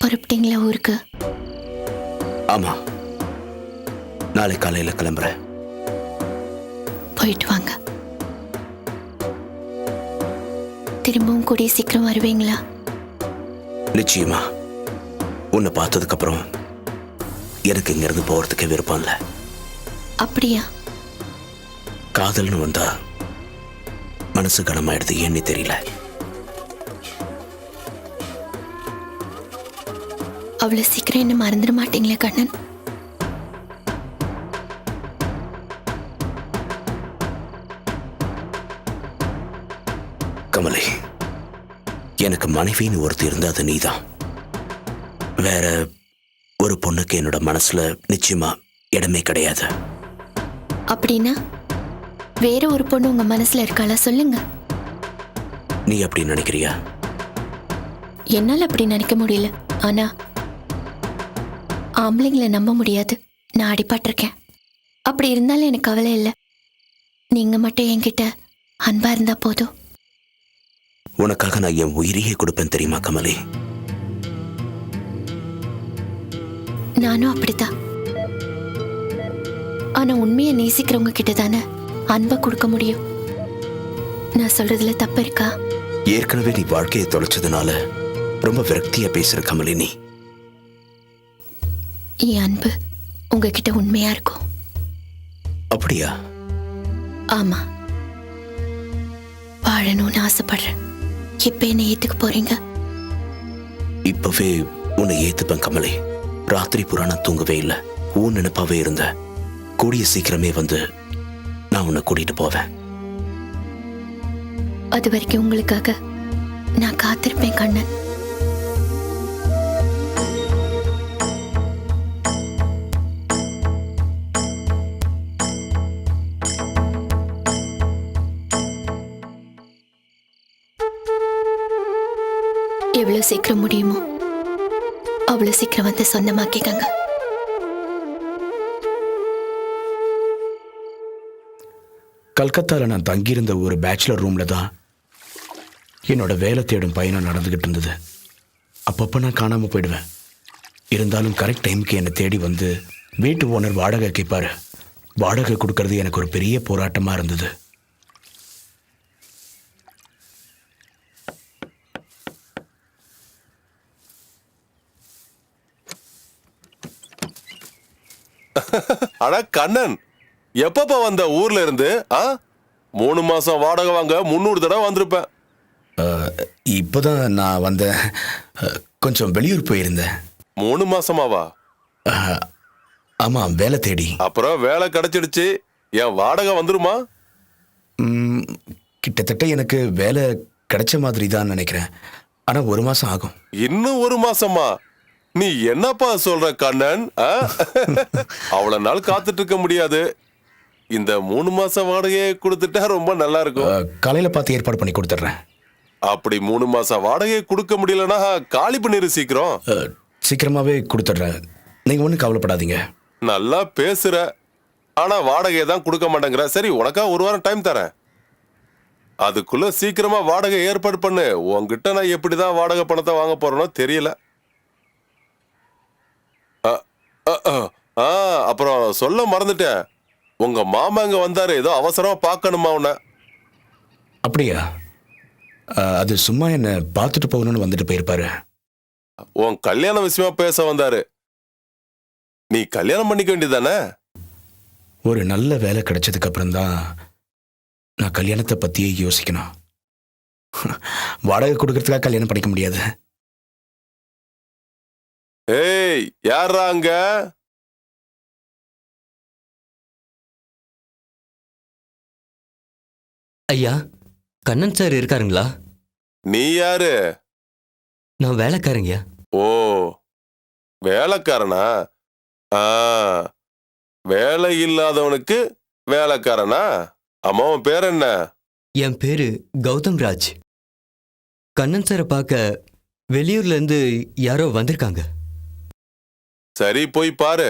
புறப்பட்டீங்களா ஊருக்கு? ஆமா, நாளை காலையில கிளம்புறேன். போயிட்டு வாங்க. திரும்பவும் கூடிய சீக்கிரம் வருவீங்களா? நிச்சயமா. உன்னை பார்த்ததுக்கு அப்புறம் எனக்கு இங்க இருந்து போறதுக்கே விருப்பம் இல்ல. அப்படியா? காதல்னு வந்தா மனசு கனமாயிடுது, ஏன்னு தெரியல. அவ்வளவு சீக்கிரம் என்ன மறந்துட மாட்டீங்களே கண்ணன்? கமலை, எனக்கு மனைவின்னு ஒருத்தி இருந்தா அது நீதான். வேற ஒரு பொண்ணுக்கு என்னோட மனசுல நிச்சயமா இடமே கிடையாது. அப்படின்னா வேற ஒரு பொண்ணு உங்க மனசுல இருக்காளா? சொல்லுங்க. நீ அப்படி நினைக்கிறியா? என்னால அப்படி நினைக்க முடியல. ஆனா ஆம்பளைங்களை நம்ப முடியாது. நான் அடிபட்டிருக்கேன். அப்படி இருந்தாலும் எனக்கு கவலை இல்லை. நீங்க மட்டும் என்கிட்ட அன்பா இருந்தா போதும். உனக்காக நான் என் உயிரையே கொடுப்பேன் தெரியுமா கமலி? நானும் அப்படித்தான். ஆனா உண்மையை நேசிக்கிறவங்க கிட்ட தானே அன்பை கொடுக்க முடியும். நான் சொல்றதுல தப்பு இருக்கா? ஏற்கனவே நீ வாழ்க்கையை தொலைச்சதுனால ரொம்ப விரக்தியா பேசுற கமலி நீ. என் அன்பு உங்ககிட்ட உண்மையா இருக்கும். அப்படியா? ஆமா. வாழணும்னு ஆசைப்படுறேன். இப்ப என்ன ஏத்துக்க போறீங்க? இப்பவே உன்னை ஏத்துப்பேன் கமலி. ராத்திரி பூரா நான் தூங்கவே இல்லை. உன் நினைப்பாவே இருந்த. கூடிய சீக்கிரமே வந்து நான் உன்னை கூட்டிட்டு போவேன். அது வரைக்கும் உங்களுக்காக நான் காத்திருப்பேன் கண்ணன். எவ்வளவு சீக்கிரம் முடியுமோ அவ்வளவு சீக்கிரம் வந்து சொந்தமாக்கிக்கங்க. கல்கத்தால நான் தங்கியிருந்த ஒரு பேச்சுலர் ரூம்ல தான் என்னோட வேலை தேடும் பயணம் நடந்துகிட்டு இருந்தது. அப்பப்போ நான் காணாம போயிடுவேன். இருந்தாலும் கரெக்ட் டைமுக்கு என்னை தேடி வந்து வீட்டு ஓனர் வாடகை கேட்பாரு. வாடகை கொடுக்கறது எனக்கு ஒரு பெரிய போராட்டமா இருந்தது. அட கண்ணன், எப்பப்ப வந்த ஊர்ல இருந்து? 3 மாசம் வாடகை வாங்க 300 தடவை வந்திருப்பேன். இப்போதான் நான் வந்தேன். கொஞ்சம் வெளியூர் போயிருந்தேன். 3 மாசமாவா? ஆமா, வேலை தேடி. அப்புறம் வேலை கிடைச்சிடுச்சு, என் வாடகை வந்துருமா? கிட்டத்தட்ட எனக்கு வேலை கிடைச்ச மாதிரி தான் நினைக்கிறேன். ஆனா 1 மாசம் ஆகும். இன்னும் 1 மாசமா? நீ என்னப்பா சொல்ற கண்ணன்? அவ்வளவு நாள் காத்துட்டு இருக்க முடியாது. இந்த 3 மாசம் வாடகையை கொடுத்துட்டா ரொம்ப நல்லா இருக்கும். காலையில பார்த்து ஏற்பாடு பண்ணி கொடுத்துட்றேன். அப்படி 3 மாசம் வாடகையை கொடுக்க முடியலன்னா காலி பண்ணிரு சீக்கிரம். சீக்கிரமாவே கொடுத்துட்றேன். நீங்க ஒன்றும் கவலைப்படாதீங்க. நல்லா பேசுற, ஆனா வாடகையை தான் கொடுக்க மாட்டேங்கிற. சரி, உனக்கா 1 வாரம் டைம் தரேன். அதுக்குள்ள சீக்கிரமா வாடகை ஏற்பாடு பண்ணு. உன்கிட்ட நான் எப்படிதான் வாடகை பணத்தை வாங்க போறேனோ தெரியல. அப்புறம் சொல்ல மறந்துட்டேன், உங்க மாமா இங்க வந்தாரு. ஏதோ அவசரமா பார்க்கணுமா உன்ன. அப்படியா? அது சும்மா என்ன பார்த்துட்டு போகணும்னு வந்துட்டு போயிருப்பாரு. உன் கல்யாண விஷயமா பேச வந்தாரு. நீ கல்யாணம் பண்ணிக்க வேண்டியதானே? ஒரு நல்ல வேலை கிடைச்சதுக்கு அப்புறம் தான் நான் கல்யாணத்தை பத்தியே யோசிக்கணும். வாடகை கொடுக்கறதுக்காக கல்யாணம் பண்ணிக்க முடியாது. ஏய், யாரா அங்க? ஐயா, கண்ணன் சார் இருக்காருங்களா? நீ யாரு? நான் வேலைக்காரங்க. ஓ, வேலைக்காரனா? வேலை இல்லாதவனுக்கு வேலைக்காரனா? அம்மா, உன் பேர் என்ன? என் பேரு கௌதம் ராஜ். கண்ணன் சாரை பார்க்க வெளியூர்ல இருந்து யாரோ வந்திருக்காங்க. சரி, போய் பாரு.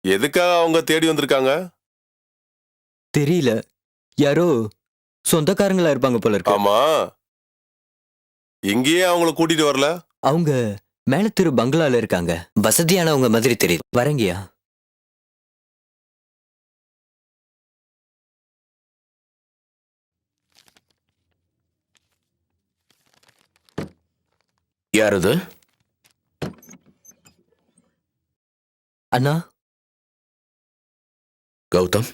எதுக்காக அவங்க தேடி வந்திருக்காங்க? தெரியல, யாரோ சொந்தக்காரங்களா இருப்பாங்க போல இருக்கு. ஆமா, இங்கேயே அவங்கள கூட்டிட்டு வரல? அவங்க மேல திரு பங்களால இருக்காங்க. வசதியானவங்க மாதிரி தெரியுது. வரங்கயா? யாரது? அண்ணா. கௌதம்,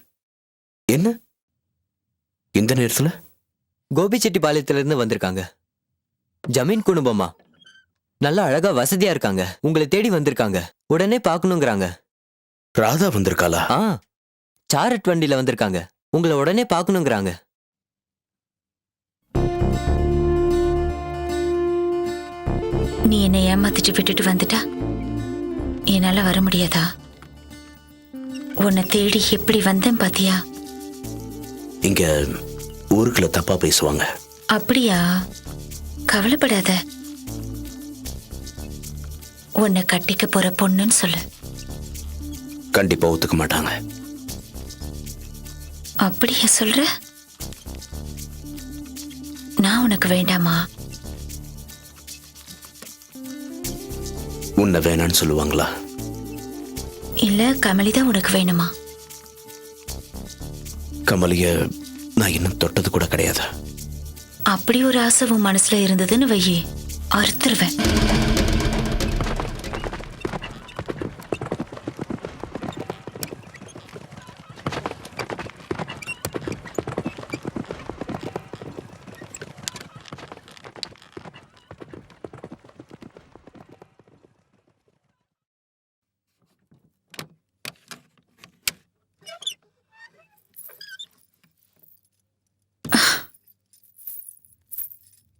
என்ன இந்த நேரத்துல? கோபிச்செட்டிப்பாளையத்துல இருந்து வந்திருக்காங்க. ஜமீன் குடும்பமா, நல்லா அழகா வசதியா இருக்காங்க. உங்களை தேடி வந்திருக்காங்க. உடனே பார்க்கணுங்கிறாங்க. ராதா வந்திருக்காளா? சாரட் வண்டியில வந்திருக்காங்க. உங்களை உடனே பார்க்கணுங்கிறாங்க. நீ என்னை ஏமாத்திட்டு விட்டுட்டு வந்துட்டா என்னால வர முடியாதா? உன்னை தேடி எப்படி வந்தேன் பாத்தியா? இங்க ஊருக்குள்ள தப்பா பேசுவாங்க. அப்படியா? கவலைப்படாத. உன்னை கட்டிக்க போற பொண்ணுன்னு சொல்லு. கண்டிப்பா ஒத்துக்க மாட்டாங்க. அப்படியே சொல்ற? நான் உனக்கு வேண்டாமா? உன்னை வேணான்னு சொல்லுவாங்களா? இல்ல கமலிதான் உனக்கு வேணுமா? கமலிய நான் இன்னும் தொட்டது கூட கிடையாது. அப்படி ஒரு ஆசை உன் மனசுல இருந்ததுன்னு வையே, அறுத்துருவேன்.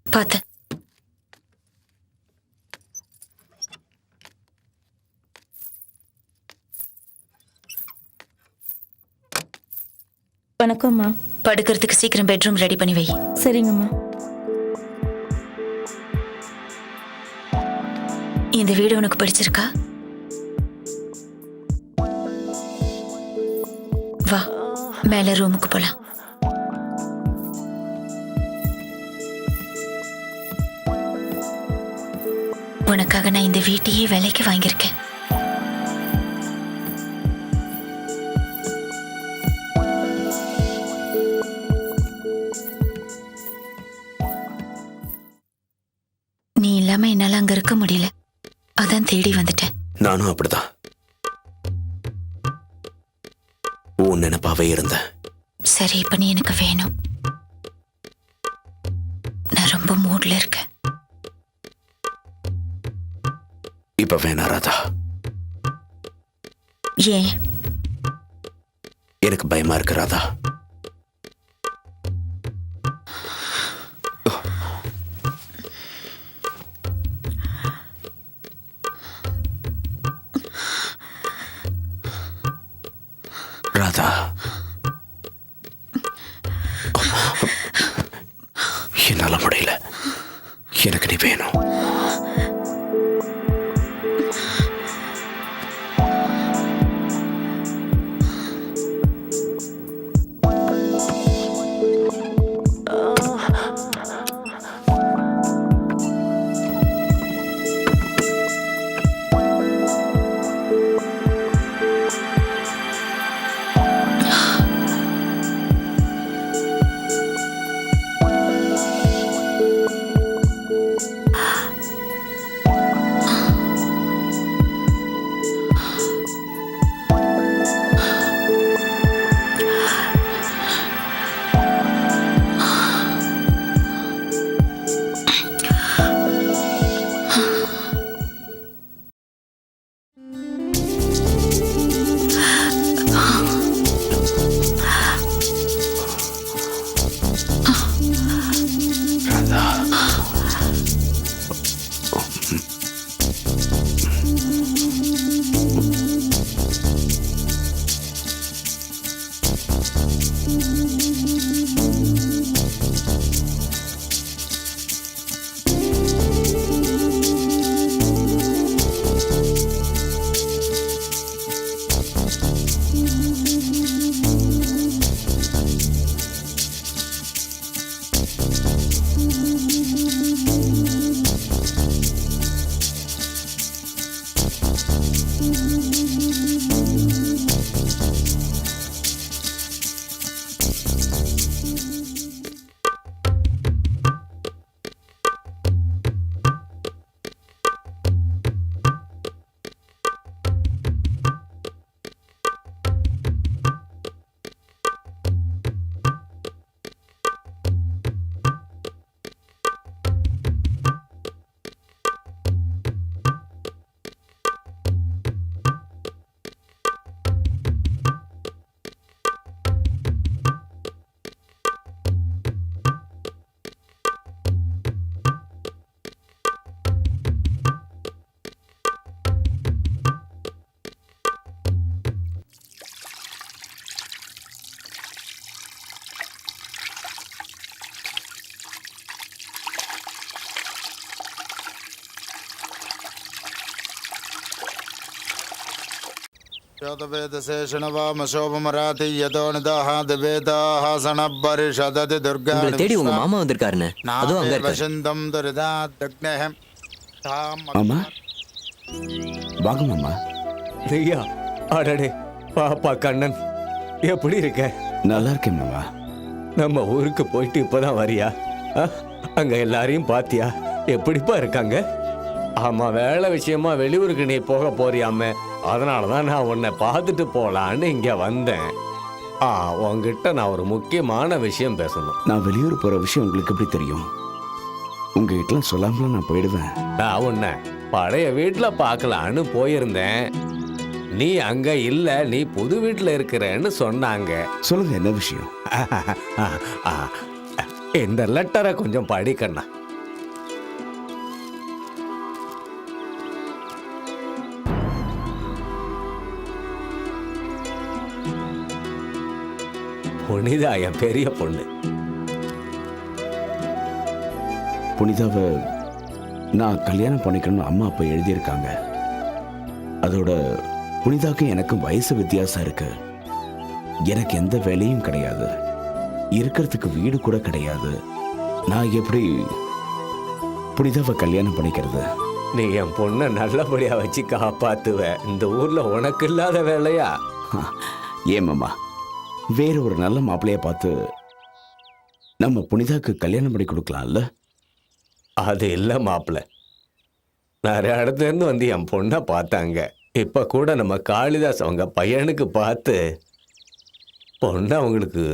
பார்த்த வணக்கம்மா. படுக்கிறதுக்கு சீக்கிரம் பெட்ரூம் ரெடி பண்ணி வை. சரிங்கம்மா. இந்த வீடு உனக்கு பிடிச்சிருக்கா? வா, மேல ரூமுக்கு போலாம். உனக்காக நான் இந்த வீட்டையே விலைக்கு வாங்கியிருக்கேன். நீ இல்லாம என்னால அங்க இருக்க முடியல, அதான் தேடி வந்துட்டேன். நானும் அப்படிதான் உன் நினைப்பாவே இருந்தேன். சரி, இப்ப நீ எனக்கு வேணும். நான் ரொம்ப மூட்ல இருக்கேன். இப்ப வேணா ராதா. ஏன்? எனக்கு பயமா இருக்கு ராதா. ராதா, என்னால முடியல. எனக்கு நீ வேணும். உங்களை தேடி உங்க மாமா வந்திருக்காருன்னு அதுவும் அங்க இருக்காரு. மாமா வாங்க மாமா. ஐயா, அடடே பாப்பா கண்ணன், எப்படி இருக்க? நல்லா இருக்கேன் மாமா. நம்ம ஊருக்கு போயிட்டு இப்பதான் வரியா? அங்க எல்லாரையும் பாத்தியா? எப்படிப்பா இருக்காங்க? ஆமா, வேலை விஷயமா வெளியூருக்கு நீ போக போறியாமே, அதனாலதான் நான் உன்னை பார்த்துட்டு போலான்னு இங்க வந்தேன். உன்கிட்ட நான் ஒரு முக்கியமான விஷயம் பேசணும். நான் வெளியூர் போற விஷயம் உங்களுக்கு எப்படி தெரியும்? உங்க வீட்டுல சொல்லாமல நான் போயிடுவேன். நான் உன்னை பழைய வீட்டுல பார்க்கலான்னு போயிருந்தேன். நீ அங்க இல்ல, நீ புது வீட்டுல இருக்கிறேன்னு சொன்னாங்க. சொல்லுங்க, என்ன விஷயம்? இந்த லெட்டரை கொஞ்சம் படிக்கண்ணா. புனிதா என் பெரிய பொண்ணு. புனிதாவை நான் கல்யாணம் பண்ணிக்கணும்னு அம்மா அப்பா எழுதியிருக்காங்க. அதோட புனிதாக்கும் எனக்கும் வயசு வித்தியாசம் இருக்கு. எனக்கு எந்த வேலையும் கிடையாது, இருக்கிறதுக்கு வீடு கூட கிடையாது. நான் எப்படி புனிதாவை கல்யாணம் பண்ணிக்கிறது? நீ என் பொண்ணை நல்லபடியா வச்சு காப்பாத்துவ. இந்த ஊர்ல உனக்கு இல்லாத வேலையா? ஏமாமா, வேற ஒரு நல்ல மாப்பிள்ளைய பார்த்து நம்ம புனிதாக்கு கல்யாணம் பண்ணி கொடுக்கலாம்ல? அது இல்ல மாப்பிள்ள, நிறைய இடத்துல இருந்து வந்து என் பொண்ணை பார்த்தாங்க. இப்ப கூட நம்ம காளிதாஸ் அவங்க பையனுக்கு பார்த்து பொண்ணு அவங்களுக்கு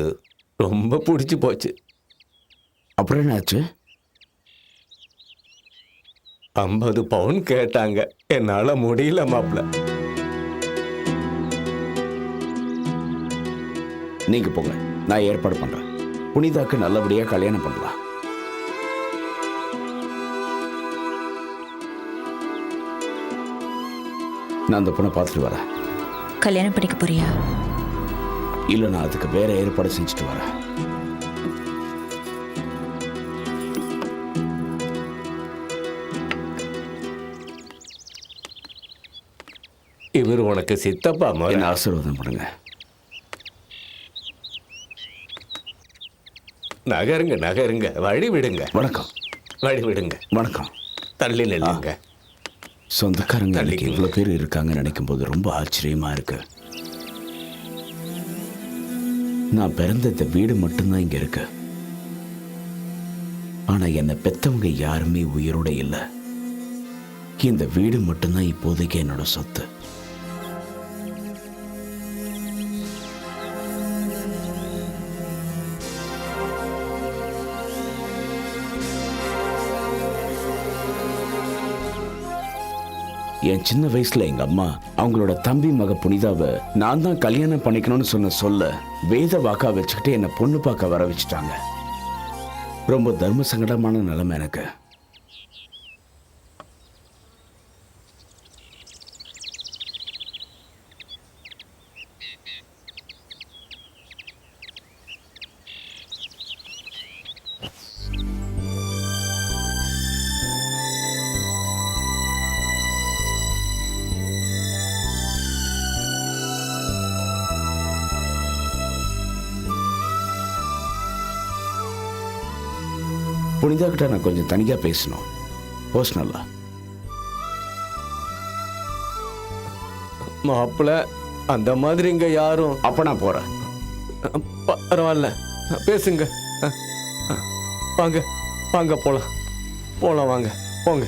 ரொம்ப பிடிச்சி போச்சு. அப்புறம் என்னாச்சு? 50 பவுன் கேட்டாங்க. என்னால முடியல மாப்பிள்ள. நீங்க போங்க, நான் ஏற்பாடு பண்றேன். புனிதாக்கு நல்லபடியா கல்யாணம் பண்ணலாம். நான் அந்த பொண்ணை பார்த்துட்டு வரேன். கல்யாணம் பண்ணிக்க போறியா? இல்ல, நான் அதுக்கு வேற ஏற்பாடு செஞ்சுட்டு வரேன். இவர் உனக்கு சித்தப்பா என்ன மாதிரி. ஆசீர்வாதம் பண்ணுங்க. நகருங்க நகருங்க, வழி விடுங்க. வணக்கம். வழி விடுங்க. வணக்கம். தள்ளி நில்லுங்க. சொந்தக்காரங்க அன்னைக்கு தள்ளிக்கங்க. இவ்வளவு பேர் இருக்காங்கன்னு நினைக்கும் போது ரொம்ப ஆச்சரியமா இருக்கு. நான் பிறந்த இந்த வீடு மட்டும்தான் இங்க இருக்கு. ஆனா என்னை பெத்தவங்க யாருமே உயிரோட இல்லை. இந்த வீடு மட்டும்தான் இப்போதைக்கு என்னோட சொத்து. என் சின்ன வயசுல எங்க அம்மா அவங்களோட தம்பி மக புனிதாவை நான் தான் கல்யாணம் பண்ணிக்கணும்னு சொல்ல வேத வாக்கா வச்சுக்கிட்டு என்னை பொண்ணு பார்க்க வர வச்சுட்டாங்க. ரொம்ப தர்ம சங்கடமான நிலைமை எனக்கு. புனிதா கிட்ட நான் கொஞ்சம் தனியா பேசணும், பர்சனலா. மாப்பிள்ள, அந்த மாதிரி இங்க யாரும். அப்ப நான் போறேன். பரவாயில்ல, பேசுங்க. வாங்க வாங்க, போலாம் போலாம், வாங்க போங்க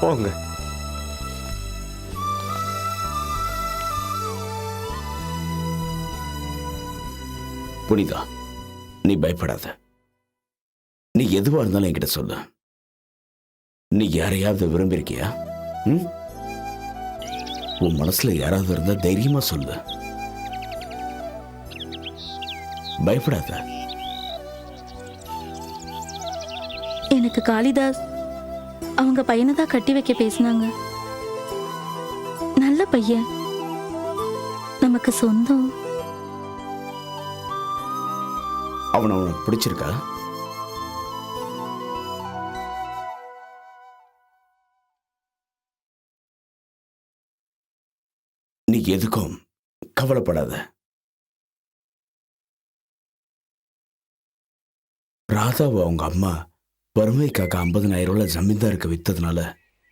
போங்க. புனிதா, நீ பயப்படாத. நீ எதுவா இருந்தாலும் என்கிட்ட சொல்லு. நீ யாரையாவது விரும்பியிருக்கியா? உன் மனசுல யாராவது இருந்தா தைரியமா சொல்லு, பயப்படாத. எனக்கு காளிதாஸ் அவங்க பையனை தான் கட்டி வைக்க பேசினாங்க. நல்ல பையன், நமக்கு சொந்தம். அவனை உனக்கு பிடிச்சிருக்கா? எதுக்கும் கவலைப்படாத. ராதாவை அவங்க அம்மா வறுமைக்காக 50,000 ரூபாய் ஜமீன்தாருக்கு வித்ததுனால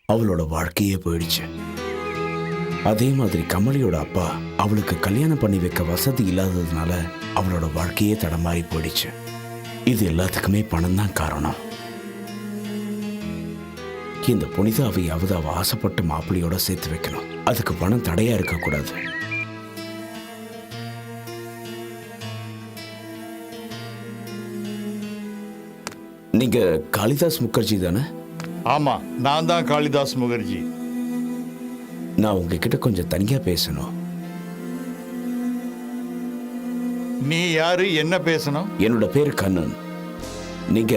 அவளோட வாழ்க்கையே போயிடுச்சு. அதே மாதிரி கமலியோட அப்பா அவளுக்கு கல்யாணம் பண்ணி வைக்க வசதி இல்லாததுனால அவளோட வாழ்க்கையே தடமாறி போயிடுச்சு. இது எல்லாத்துக்குமே பணம் தான் காரணம். இந்த புனிதாவையாவது அவ ஆசைப்பட்டு மாப்பிள்ளையோட சேர்த்து வைக்கணும். அதுக்கு பணம் தடையா இருக்கக்கூடாது. நீங்க காளிதாஸ் முகர்ஜி தானே? ஆமா, நான் தான் காளிதாஸ் முகர்ஜி. நான் உங்ககிட்ட கொஞ்சம் தனியா பேசணும். நீ யாரு, என்ன பேசணும்? என்னோட பேரு கண்ணன். நீங்க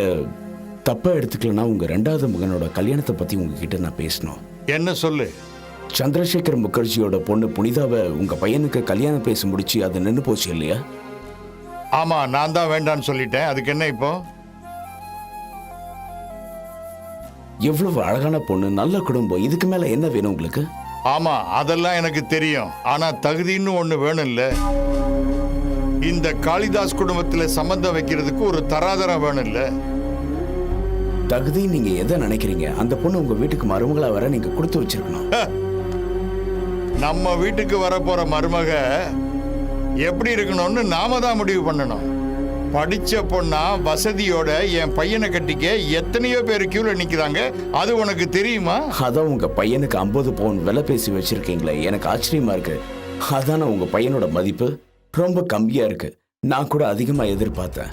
தப்பா எடுத்துக்கலன்னா உங்க 2வது மகனோட கல்யாணத்தை பத்தி உங்ககிட்ட நான் பேசணும். என்ன சொல்லு. சந்திரசேகர் முகர்ஜியோட பொண்ணு புனிதாவை உங்க பையனுக்கு கல்யாணம் பேச முடிச்சு அது நின்று போச்சு இல்லையா? ஆமா, நான் தான் வேண்டான்னு சொல்லிட்டேன். அதுக்கு என்ன இப்போ? எவ்வளவு அழகான பொண்ணு, நல்ல குடும்பம், இதுக்கு மேல என்ன வேணும் உங்களுக்கு? ஆமா, அதெல்லாம் எனக்கு தெரியும். ஆனா தகுதின்னு ஒண்ணு வேணும் இல்ல. இந்த காளிதாஸ் குடும்பத்துல சம்பந்தம் வைக்கிறதுக்கு ஒரு தராதரம் வேணும் இல்ல. தகுதி நீங்க எதை நினைக்கிறீங்க? அந்த பொண்ணு உங்க வீட்டுக்கு மருமகளா வர நீங்க கொடுத்து வச்சிருக்கணும். நம்ம வீட்டுக்கு வர போற மருமக எப்படி இருக்கணும்னு நாம தான் முடிவு பண்ணணும். படிச்ச பொண்ணா வசதியோட என் பையனை கட்டிக்க எத்தனையோ பேர் கியூல நிக்கிறாங்க. அது உனக்கு தெரியுமா? அதான் உங்க பையனுக்கு 50 பவுன் விலை பேசி வச்சிருக்கீங்களே, எனக்கு ஆச்சரியமா இருக்கு. அதான உங்க பையனோட மதிப்பு ரொம்ப கம்மியா இருக்கு. நான் கூட அதிகமா எதிர்பார்த்தேன்.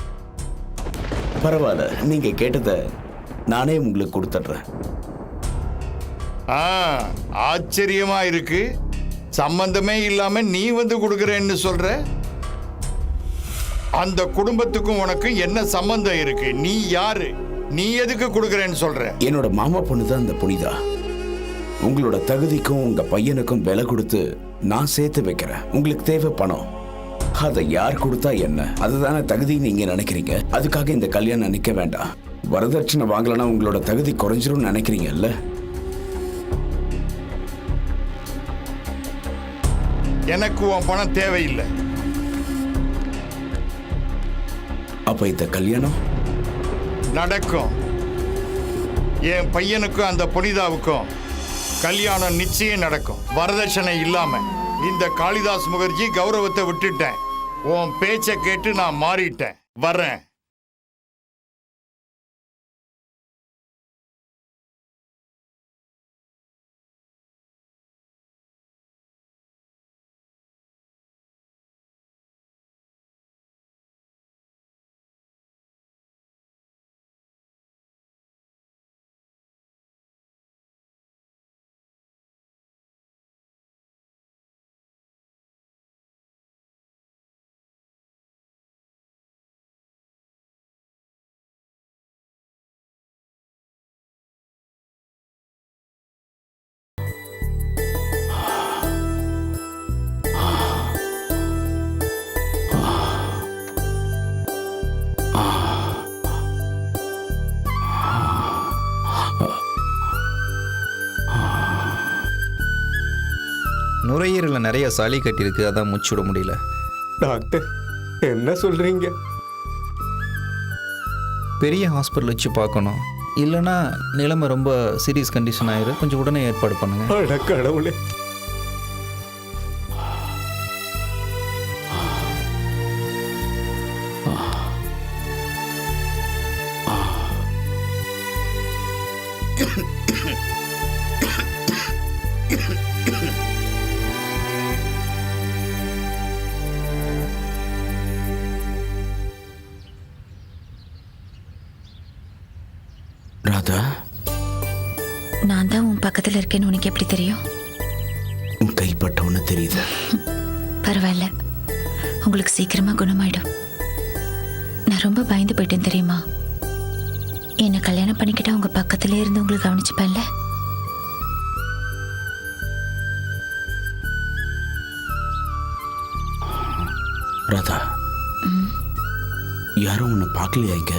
பரவாயில்ல, நீங்க கேட்டதை நானே உங்களுக்கு கொடுத்துட்றேன். ஆச்சரியமா இருக்கு. சம்பந்தமே இல்லாம நீ வந்து கொடுக்கறேன்னு சொல்ற. அந்த குடும்பத்துக்கும் உனக்கு என்ன சம்பந்தம் இருக்கு? நீ யாரு? நீ எதுக்கு கொடுக்கறேன்னு சொல்ற? என்னோட மாமா பொண்ணு தான் அந்த புனிதா. உங்களோட தகுதிக்கும் உங்க பையனுக்கும் விலை கொடுத்து நான் சேர்த்து வைக்கிறேன். உங்களுக்கு தேவை பணம், அதை யார் கொடுத்தா என்ன? அதுதானே தகுதி நீங்க நினைக்கிறீங்க. அதுக்காக இந்த கல்யாணம் நிக்க வேண்டாம். வரதட்சணை வாங்கலன்னா உங்களோட தகுதி குறைஞ்சிரும் நினைக்கிறீங்கல்ல? எனக்கு உன் பணம் தேவையில்லை. அப்ப இந்த கல்யாணம் நடக்கும். என் பையனுக்கும் அந்த புனிதாவுக்கும் கல்யாணம் நிச்சயம் நடக்கும், வரதட்சணை இல்லாம. இந்த காளிதாஸ் முகர்ஜி கௌரவத்தை விட்டுட்டேன். உன் பேச்சை கேட்டு நான் மாறிட்டேன். வரேன். நுரையீரலில் நிறைய சளி கட்டியிருக்கு, அதான் மூச்சு விட முடியல. டாக்டர் என்ன சொல்றீங்க? பெரிய ஹாஸ்பிட்டல் வச்சு பார்க்கணும், இல்லைன்னா நிலைமை ரொம்ப சீரியஸ் கண்டிஷன் ஆயிரும். கொஞ்சம் உடனே ஏற்பாடு பண்ணுங்க. அட கடவுளே. ராதா, நான் தான் உன் பக்கத்துல இருக்கேன்னு உனக்கு எப்படி தெரியும்? உன் கைப்பட்ட ஒன்று தெரியுது. பரவாயில்ல, உங்களுக்கு சீக்கிரமா குணமாயிடும். நான் ரொம்ப பயந்து போயிட்டேன் தெரியுமா? என்ன கல்யாணம் பண்ணிக்கிட்டா உங்க பக்கத்துல இருந்து உங்களுக்கு கவனிச்சுப்பேன்ல. ராதா, யாரும் உன்னை பார்க்கலையா இங்க?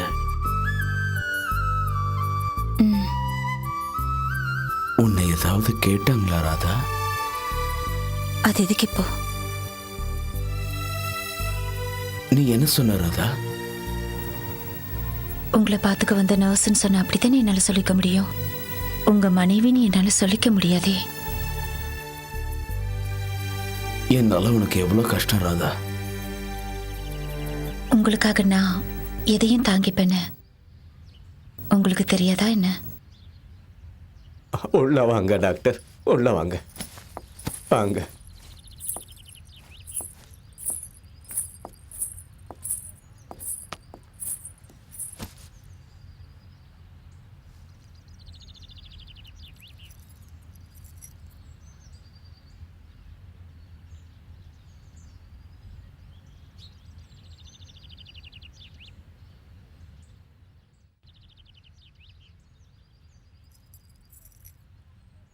உன்னை ஏதாவது கேட்டாங்களா ராதா? அது எதுக்கு இப்போ? நீ என்ன சொன்ன ராதா? உங்களை பார்த்துக்க வந்த நர்ஸ்ன்னு சொன்ன அப்படித்தானே என்னால சொல்லிக்க முடியும். உங்க மனைவின்னு என்னால சொல்லிக்க முடியாதே. என்னால உனக்கு எவ்வளவு கஷ்டம் ராதா. உங்களுக்காக நான் எதையும் தாங்கிப்பேன்னு உங்களுக்கு தெரியாதா என்ன? உள்ள வாங்க டாக்டர், உள்ள வாங்க வாங்க.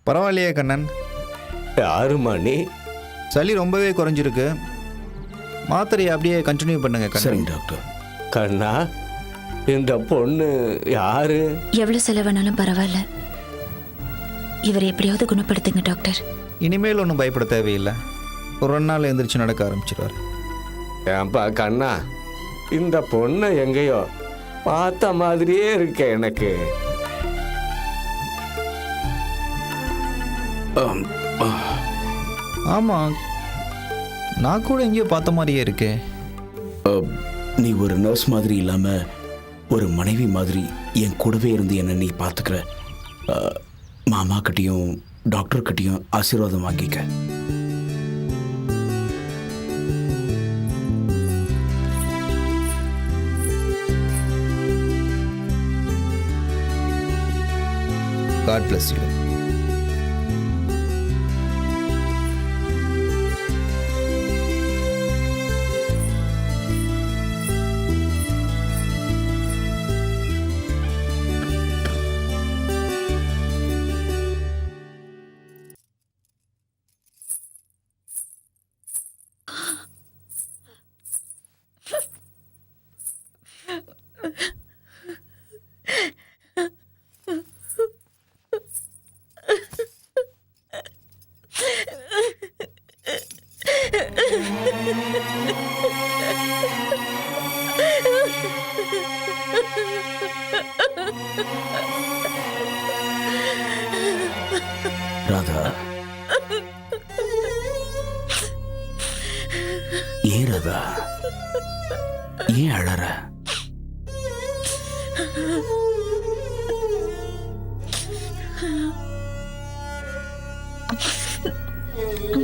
பரவாயில்லையே கண்ணன், யாருமா நீ? சளி ரொம்பவே குறைஞ்சிருக்கு. மாத்திரையை அப்படியே கண்டினியூ பண்ணுங்க கண்ணன். சரிங்க டாக்டர். கண்ணா, இந்த பொண்ணு யாரு? எவ்வளவு செலவானாலும் பரவாயில்ல, இவரை எப்படியாவது குணப்படுத்துங்க டாக்டர். இனிமேல் ஒன்றும் பயப்பட தேவையில்லை. ஒரு 2 நாள் எழுந்திரிச்சு நடக்க ஆரம்பிச்சிடுவார். ஏன்பா கண்ணா, இந்த பொண்ணு எங்கேயோ பார்த்த மாதிரியே இருக்க எனக்கு. ஆமாம், நான் கூட எங்கேயோ பார்த்த மாதிரியே இருக்கே. நீ ஒரு நர்ஸ் மாதிரி இல்லாம ஒரு மனைவி மாதிரி என் கூடவே இருந்து என்ன நீ பார்த்துக்கிற. மாமா கிட்டேயும் டாக்டர் கிட்டேயும் ஆசீர்வாதம் வாங்கிக்க. God bless you. ராதா, ஏன் ராதா, ஏன் அழற?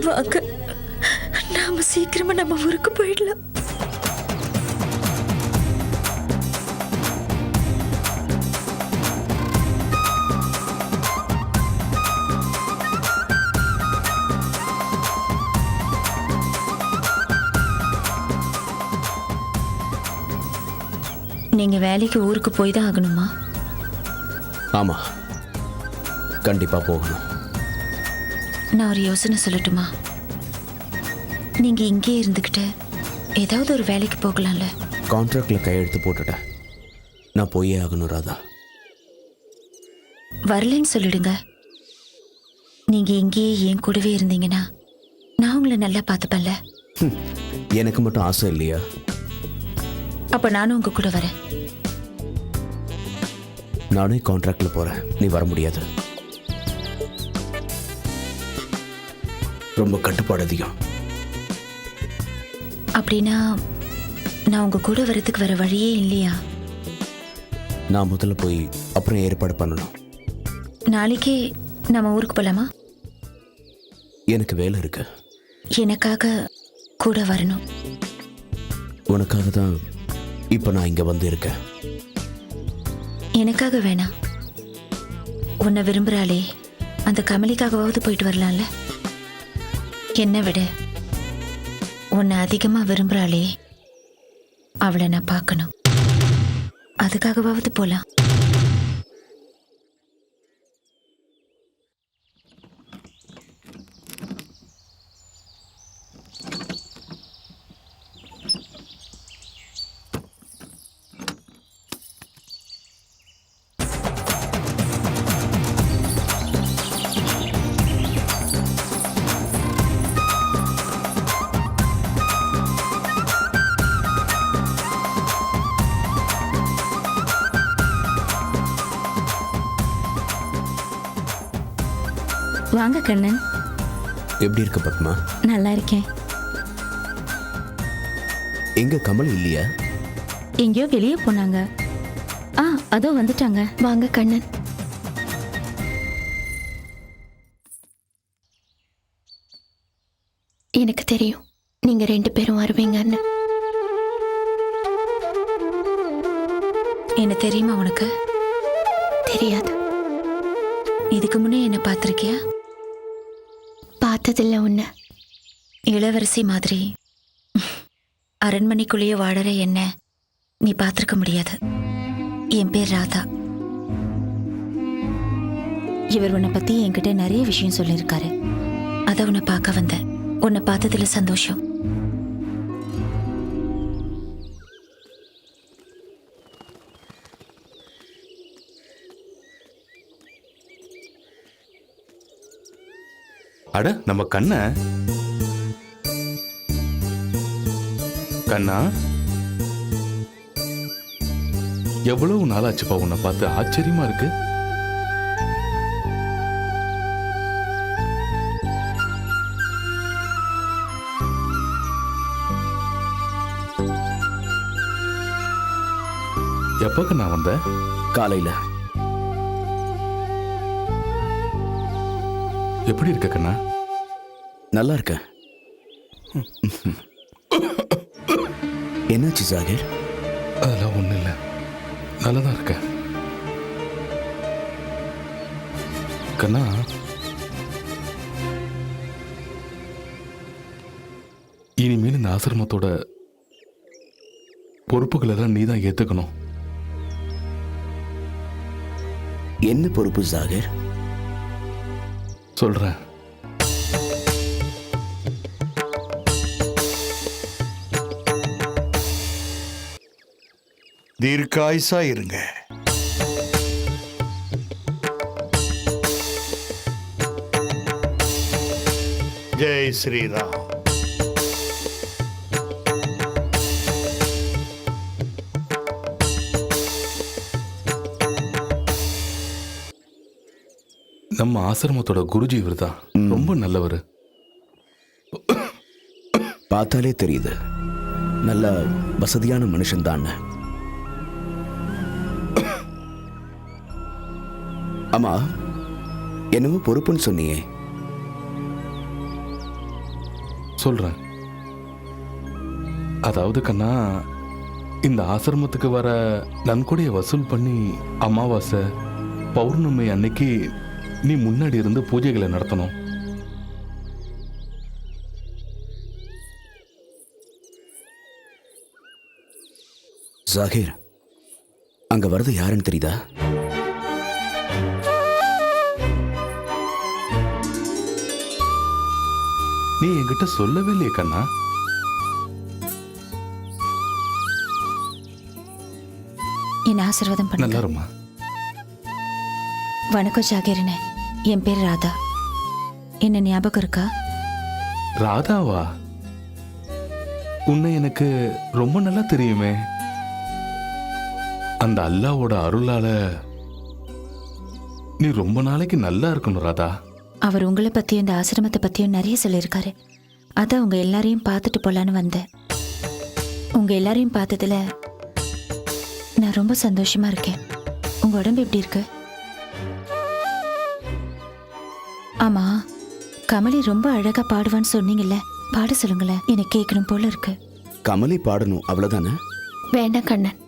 வாங்க, நாம சீக்கிரமா நம்ம ஊருக்கு போயிடலாம். நீங்க வேலைக்கு ஊருக்கு போய் தான் ஆகணுமா? ஆமா, கண்டிப்பா போகணும். நான் ஒரு யோசனை சொல்லட்டுமா? நீங்க இங்கே இருந்துகிட்டு ஏதாவது ஒரு வேலைக்கு போகலாம்ல. கான்ட்ராக்ட்ல கையெழுத்து போட்டுட்டேன். நான் போயே ஆகணும் ராதா. வரலன்னு சொல்லிடுங்க. நீங்க இங்கேயே என் கூடவே இருந்தீங்கன்னா நான் உங்களை நல்லா பார்த்துப்பேன்ல. எனக்கு மட்டும் ஆசை இல்லையா? அப்ப நானும் உங்க கூட வரேன். நானே கான்ட்ராக்ட்ல போறேன், நீ வர முடியாது. ரொம்ப கட்டுப்பாடு அதிகம். அப்படின்னா நான் உங்க கூட வரதுக்கு வர வழியே இல்லையா? நான் முதல்ல போய் அப்புறம் ஏற்பாடு பண்ணணும். நாளைக்கே நம்ம ஊருக்கு போலாமா? எனக்கு வேலை இருக்கு. எனக்காக கூட வரணும். உனக்காக தான் இப்போ நான் இங்க வந்து இருக்கேன். எனக்காக வேணாம், உன்னை விரும்புறாளே அந்த கமலிக்காகவாவது போயிட்டு வரலாம்ல. என்னை விட உன்னை அதிகமா விரும்புறாளே அவளை நான் பார்க்கணும். அதுக்காகவாவது போலாம். வாங்க கண்ணன். எப்படி இருக்க பத்மா? நல்லா இருக்கேன். எங்க கமல் இல்லையா? எங்கேயோ வெளியே போனாங்க. அதோ வந்துட்டாங்க. வாங்க கண்ணன். எனக்கு தெரியும் நீங்க 2 பேரும் வருவீங்கன்னு. என்ன தெரியுமா உனக்கு? தெரியாது. இதுக்கு முன்னே என்ன பார்த்திருக்கியா? பார்த்ததில்ல உன்ன. இளவரசி மாதிரி அரண்மனைக்குள்ளேயே வாழற என்ன நீ பார்த்திருக்க முடியாது. என் பேர் ராதா. இவர் உன்னை பத்தி என்கிட்ட நிறைய விஷயம் சொல்லியிருக்காரு. அத உன்னை பார்க்க வந்தேன். உன்னை பார்த்ததுல சந்தோஷம். அட நம்ம கண்ண கண்ணா, எவ்வளவு நாளாச்சுப்பா உன்னை பார்த்து. ஆச்சரியமா இருக்கு. எப்ப கண்ணா வந்த? காலையில. எப்படி இருக்க கண்ணா? நல்லா இருக்க. என்னாச்சு ஜாகிர்? அதெல்லாம் ஒண்ணு இல்லை, நல்லதான் இருக்க கண்ணா. இனிமேல் இந்த ஆசிரமத்தோட பொறுப்புகள் எல்லாம் நீ தான் ஏத்துக்கணும். என்ன பொறுப்பு ஜாகிர்? சொல்றேன். தீர்க்காயுசா இருங்க. ஜெய் ஸ்ரீராம். நம்ம ஆசிரமத்தோட குருஜி இவர்தான். ரொம்ப நல்லவர். பார்த்தாலே தெரியுது நல்ல வசதியான மனுஷன் தான். ஆமா, என்னவோ பொறுப்புன்னு சொன்னியே. சொல்றேன். அதாவது கண்ணா, இந்த ஆசிரமத்துக்கு வர நன்கொடைய வசூல் பண்ணி அமாவாசை பௌர்ணமி அன்னைக்கு நீ முன்னாடி இருந்து பூஜைகளை நடத்தணும். ஜாகிர், அங்க வரது யாருன்னு தெரியுதா? நீ என்கிட்ட சொல்லவே இல்லையே கண்ணா. என்ன ஆசீர்வாதம் நல்லா பண்ணுங்க. இருமா. வணக்கம் ஜாகிரனே. என் பேர் ராதா. என்ன ஞாபகம் இருக்கா? ராதாவா? உன்னை எனக்கு ரொம்ப நல்லா தெரியுமே. அந்த அல்லாவோட அருளால நீ ரொம்ப நாளைக்கு நல்லா இருக்கணும் ராதா. அவர் உங்களை பத்தியும் இந்த ஆசிரமத்தை பத்தியும் நிறைய சொல்லியிருக்காரு. அதான் உங்க எல்லாரையும் பார்த்துட்டு போலான்னு வந்தேன். உங்க எல்லாரையும் பார்த்ததுல நான் ரொம்ப சந்தோஷமா இருக்கேன். உங்க உடம்பு எப்படி இருக்கு? ஆமா, கமலி ரொம்ப அழகா பாடுவான்னு சொன்னீங்கல்ல, பாட சொல்லுங்களேன். எனக்கு கேட்கணும் போல இருக்கு. கமலி பாடணும் அவ்வளவுதானே? வேண்டாம் கண்ணன்,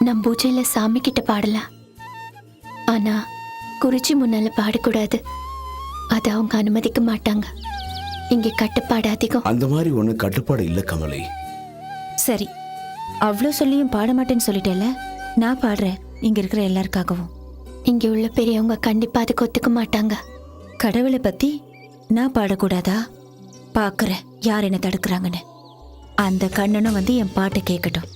நான் பூஜையில சாமி கிட்ட பாடலாம். ஆனா குறிச்சி முன்னால பாடக்கூடாது. அது அவங்க அனுமதிக்க மாட்டாங்க. இங்க கட்டுப்பாடு அதிகம். அந்த மாதிரி ஒண்ணு கட்டுப்பாடு இல்ல கமலி. சரி, அவ்வளோ சொல்லியும் பாட மாட்டேன்னு சொல்லிட்டேல்ல, நான் பாடுறேன் இங்க இருக்கிற எல்லாருக்காகவும். இங்க உள்ள பெரியவங்க கண்டிப்பா அதுக்கு ஒத்துக்க மாட்டாங்க. கடவுளை பத்தி நான் பாடக்கூடாதா? பாக்குறேன் யார் என்ன தடுக்கிறாங்கன்னு. அந்த கண்ணனும் வந்து என் பாட்டை கேட்கட்டும்.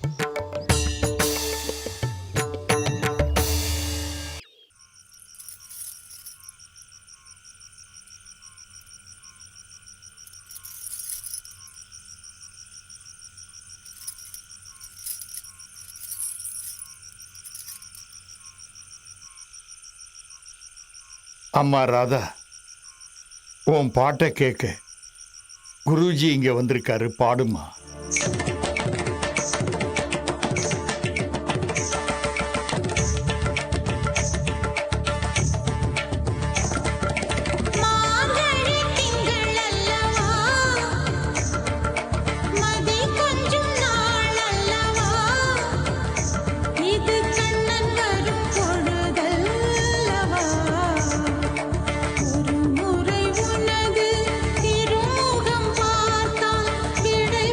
அம்மா ராதா, உன் பாட்டை கேட்க குருஜி இங்க வந்திருக்காரு, பாடுமா. ஒரு முறை உனது திருமுகம் பார்த்தால் விடை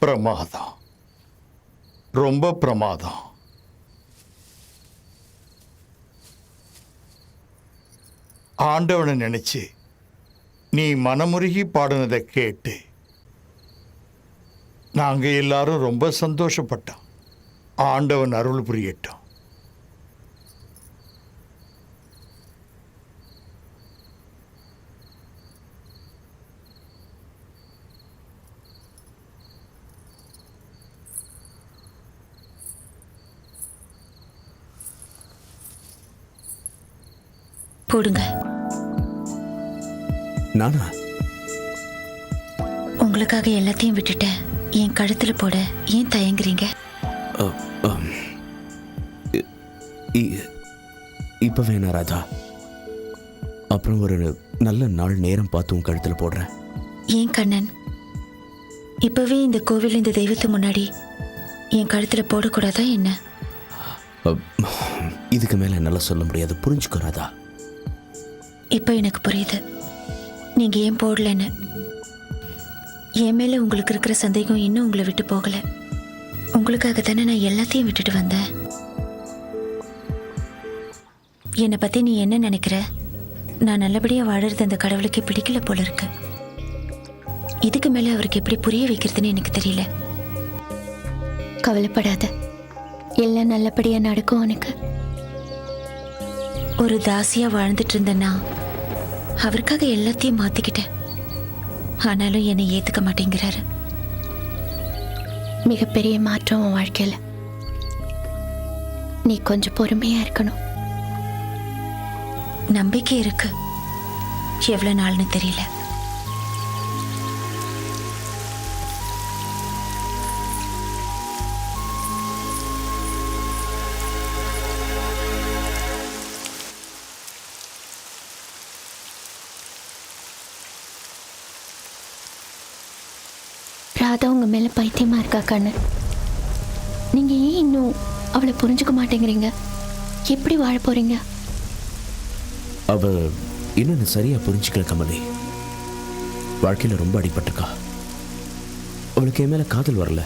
பிரமாதம், ரொம்ப பிரமாதம். ஆண்டவனை நினைச்சு நீ மனமுருகி பாடினதை கேட்டு நாங்க எல்லாரும் ரொம்ப சந்தோஷப்பட்டோம். ஆண்டவன் அருள் புரியட்டும். போடுங்க. நானா? உங்களுக்காக எல்லாத்தையும் விட்டுட்டேன். என் கழுத்துல போட ஏன் தயங்குறீங்க? இப்ப வேணா ராதா, அப்புறம் ஒரு நல்ல நாள் நேரம் பார்த்து உன் கழுத்துல போடுறேன். ஏன் கண்ணன், இப்பவே இந்த கோவில் இந்த தெய்வத்து முன்னாடி என் கழுத்துல போடக்கூடாதா என்ன? இதுக்கு மேல என்னால சொல்ல முடியாது, புரிஞ்சுக்கோ ராதா. இப்ப எனக்கு புரியுது நீங்க ஏன் போடலன்னு. என் மேல உங்களுக்கு இருக்கிற சந்தேகம் இன்னும் உங்களை விட்டு போகல. உங்களுக்காக தானே நான் எல்லாத்தையும் விட்டுட்டு வந்தேன். என்னை பத்தி நீ என்ன நினைக்கிற? நான் நல்லபடியா வாழறது அந்த கடவுளுக்கு பிடிக்கல போல இருக்கு. இதுக்கு மேல அவருக்கு எப்படி புரிய வைக்கிறதுன்னு எனக்கு தெரியல. கவலைப்படாத, எல்லாம் நல்லபடியா நடக்கும் உனக்கு. ஒரு தாசியா வாழ்ந்துட்டு இருந்தேன்னா அவருக்காக எல்லாத்தையும் மாத்திக்கிட்டேன். ஆனாலும் என்னை ஏத்துக்க மாட்டேங்கிறாரு. மிகப்பெரிய மாற்றம் உன் வாழ்க்கையில. நீ கொஞ்சம் பொறுமையா இருக்கணும். நம்பிக்கை இருக்கு, எவ்வளவு நாள்னு தெரியல. ராதா உங்க மேல பைத்தியமா இருக்கா கண்ணன். நீங்க ஏன் இன்னும் அவளை புரிஞ்சுக்க மாட்டேங்கிறீங்க? எப்படி வாழ போறீங்க? அவ இன்னும் சரியா புரிஞ்சுக்கல கமலி. வாழ்க்கையில ரொம்ப அடிபட்டிருக்கா. அவளுக்கு என் மேல காதல் வரல,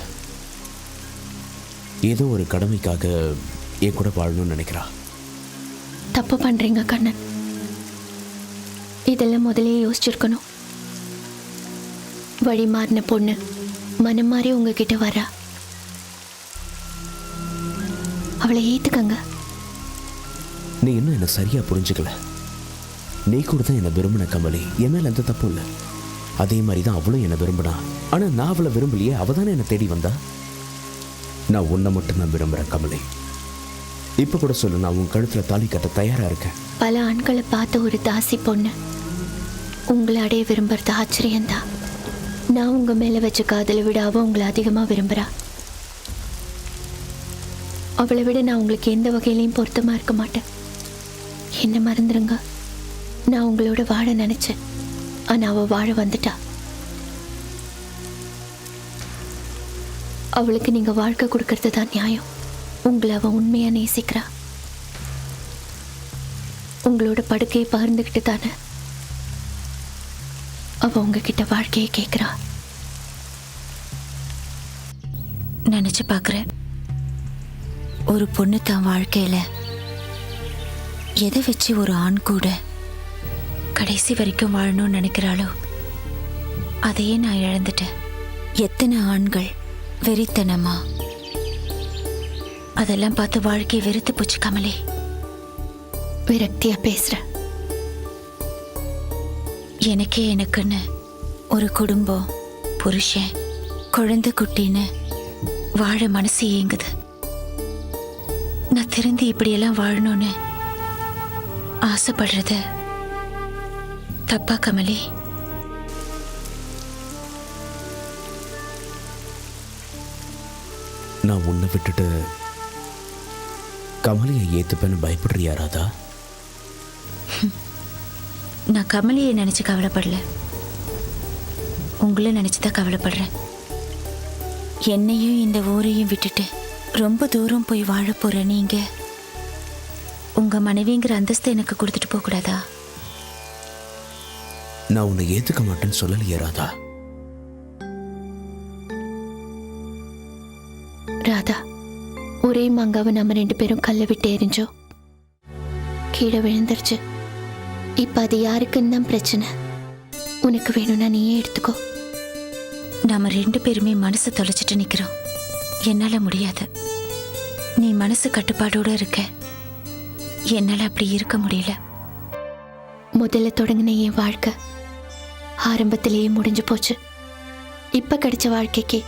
ஏதோ ஒரு கடமைக்காக என் கூட வாழணும்னு நினைக்கிறா. தப்பு பண்றீங்க கண்ணன். இதெல்லாம் முதலே யோசிச்சிருக்கணும். வழி மாறின பொண்ணு மனம் மாறி உங்ககிட்ட வரா. அவளை ஏத்துக்கங்க. நீ இன்னும் என்ன சரியா புரிஞ்சுக்கல. நீ கூட தான் என்ன விரும்பின கமலி, என் மேல எந்த தப்பும் இல்லை. அதே மாதிரி தான் அவளும் என்ன விரும்பினா. ஆனா நான் அவளை விரும்பலையே, அவ தானே என்ன தேடி வந்தா. நான் உன்னை மட்டும் தான் விரும்புறேன் கமலி. இப்ப கூட சொல்லு, நான் உன் கழுத்துல தாலி கட்ட தயாரா இருக்கேன். பல ஆண்களை பார்த்த ஒரு தாசி பொண்ணு உங்களை அடைய விரும்புறது ஆச்சரியம்தான். நான் உங்க மேல வச்ச காதலை விட அவ உங்களை அதிகமா விரும்புறா. அவளை விட நான் உங்களுக்கு எந்த வகையிலையும் பொருத்தமா இருக்க மாட்டேன். என்ன மறந்துருங்க. நான் உங்களோட வாழ நினைச்சேன், ஆனா அவ வாழ வந்துட்டா. அவளுக்கு நீங்க வாழ்க்கை கொடுக்கறது தான் நியாயம். உங்களை அவ உண்மையா நேசிக்கிறா. உங்களோட படுக்கையை பகிர்ந்துகிட்டு தானே அவ உங்ககிட்ட வாழ்க்கையை கேட்கிறா. நினைச்சு பாக்குறேன், ஒரு பொண்ணு தான் வாழ்க்கையில எதை வச்சு ஒரு ஆண் கூட கடைசி வரைக்கும் வாழணும்னு நினைக்கிறாளோ அதையே நான் இழந்துட்டேன். எத்தனை ஆண்கள் வெறித்தனமா அதெல்லாம் பார்த்து வாழ்க்கையை வெறுத்து போச்சு கமலே. விரக்தியா பேசுற. எனக்குன்னு ஒரு குடும்பம், புருஷன், குழந்தை குட்டின்னு வாழ மனசு ஏங்குது. நான் திருந்தி இப்படியெல்லாம் வாழணும்னு ஆசைப்படுறது தப்பா கமலி? நான் உன்னை விட்டுட்டு கமலியை ஏத்துப்பேன்னு பயப்படுறியா ராதா? நான் கமலியை நினைச்சு கவலைப்படல, உங்களை நினைச்சுதான் கவலைப்படுறேன். என்னையும் இந்த ஊரையும் விட்டுட்டு ரொம்ப தூரம் போய் வாழ போற நீங்க உங்க மனைவிங்கிற அந்தஸ்தை எனக்கு கொடுத்துட்டு போக கூடாதா? நான் உன்னை ஏத்துக்க மாட்டேன்னு சொல்லலையே ராதா. ராதா, ஒரே மங்காவை நம்ம 2 பேரும் கல்ல விட்டு எரிஞ்சோம். கீழே விழுந்துருச்சு. இப்ப அது யாருக்குன்னு தான் பிரச்சனை. உனக்கு வேணும்னா நீயே எடுத்துக்கோ. நாம 2 பேருமே மனசு தொலைச்சிட்டு நிக்கிறோம். என்னால முடியாது. நீ மனசு கட்டுப்பாடோட இருக்க. என்னால அப்படி இருக்க முடியல. முதல்ல தொடங்கின என் வாழ்க்கை ஆரம்பத்திலேயே முடிஞ்சு போச்சு. இப்ப கிடைச்ச வாழ்க்கைக்கு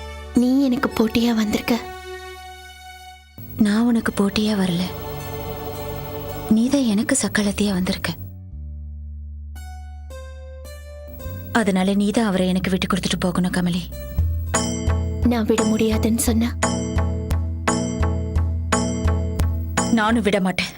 நீ எனக்கு போட்டியா வந்திருக்க. நான் உனக்கு போட்டியா வரல. நீதான் எனக்கு சக்களத்தையா வந்திருக்க. அதனால நீதான் அவரை எனக்கு விட்டு கொடுத்துட்டு போகணும் கமலி. நான் விட முடியாதுன்னு சொன்னா நானும் விட மாட்டேன்.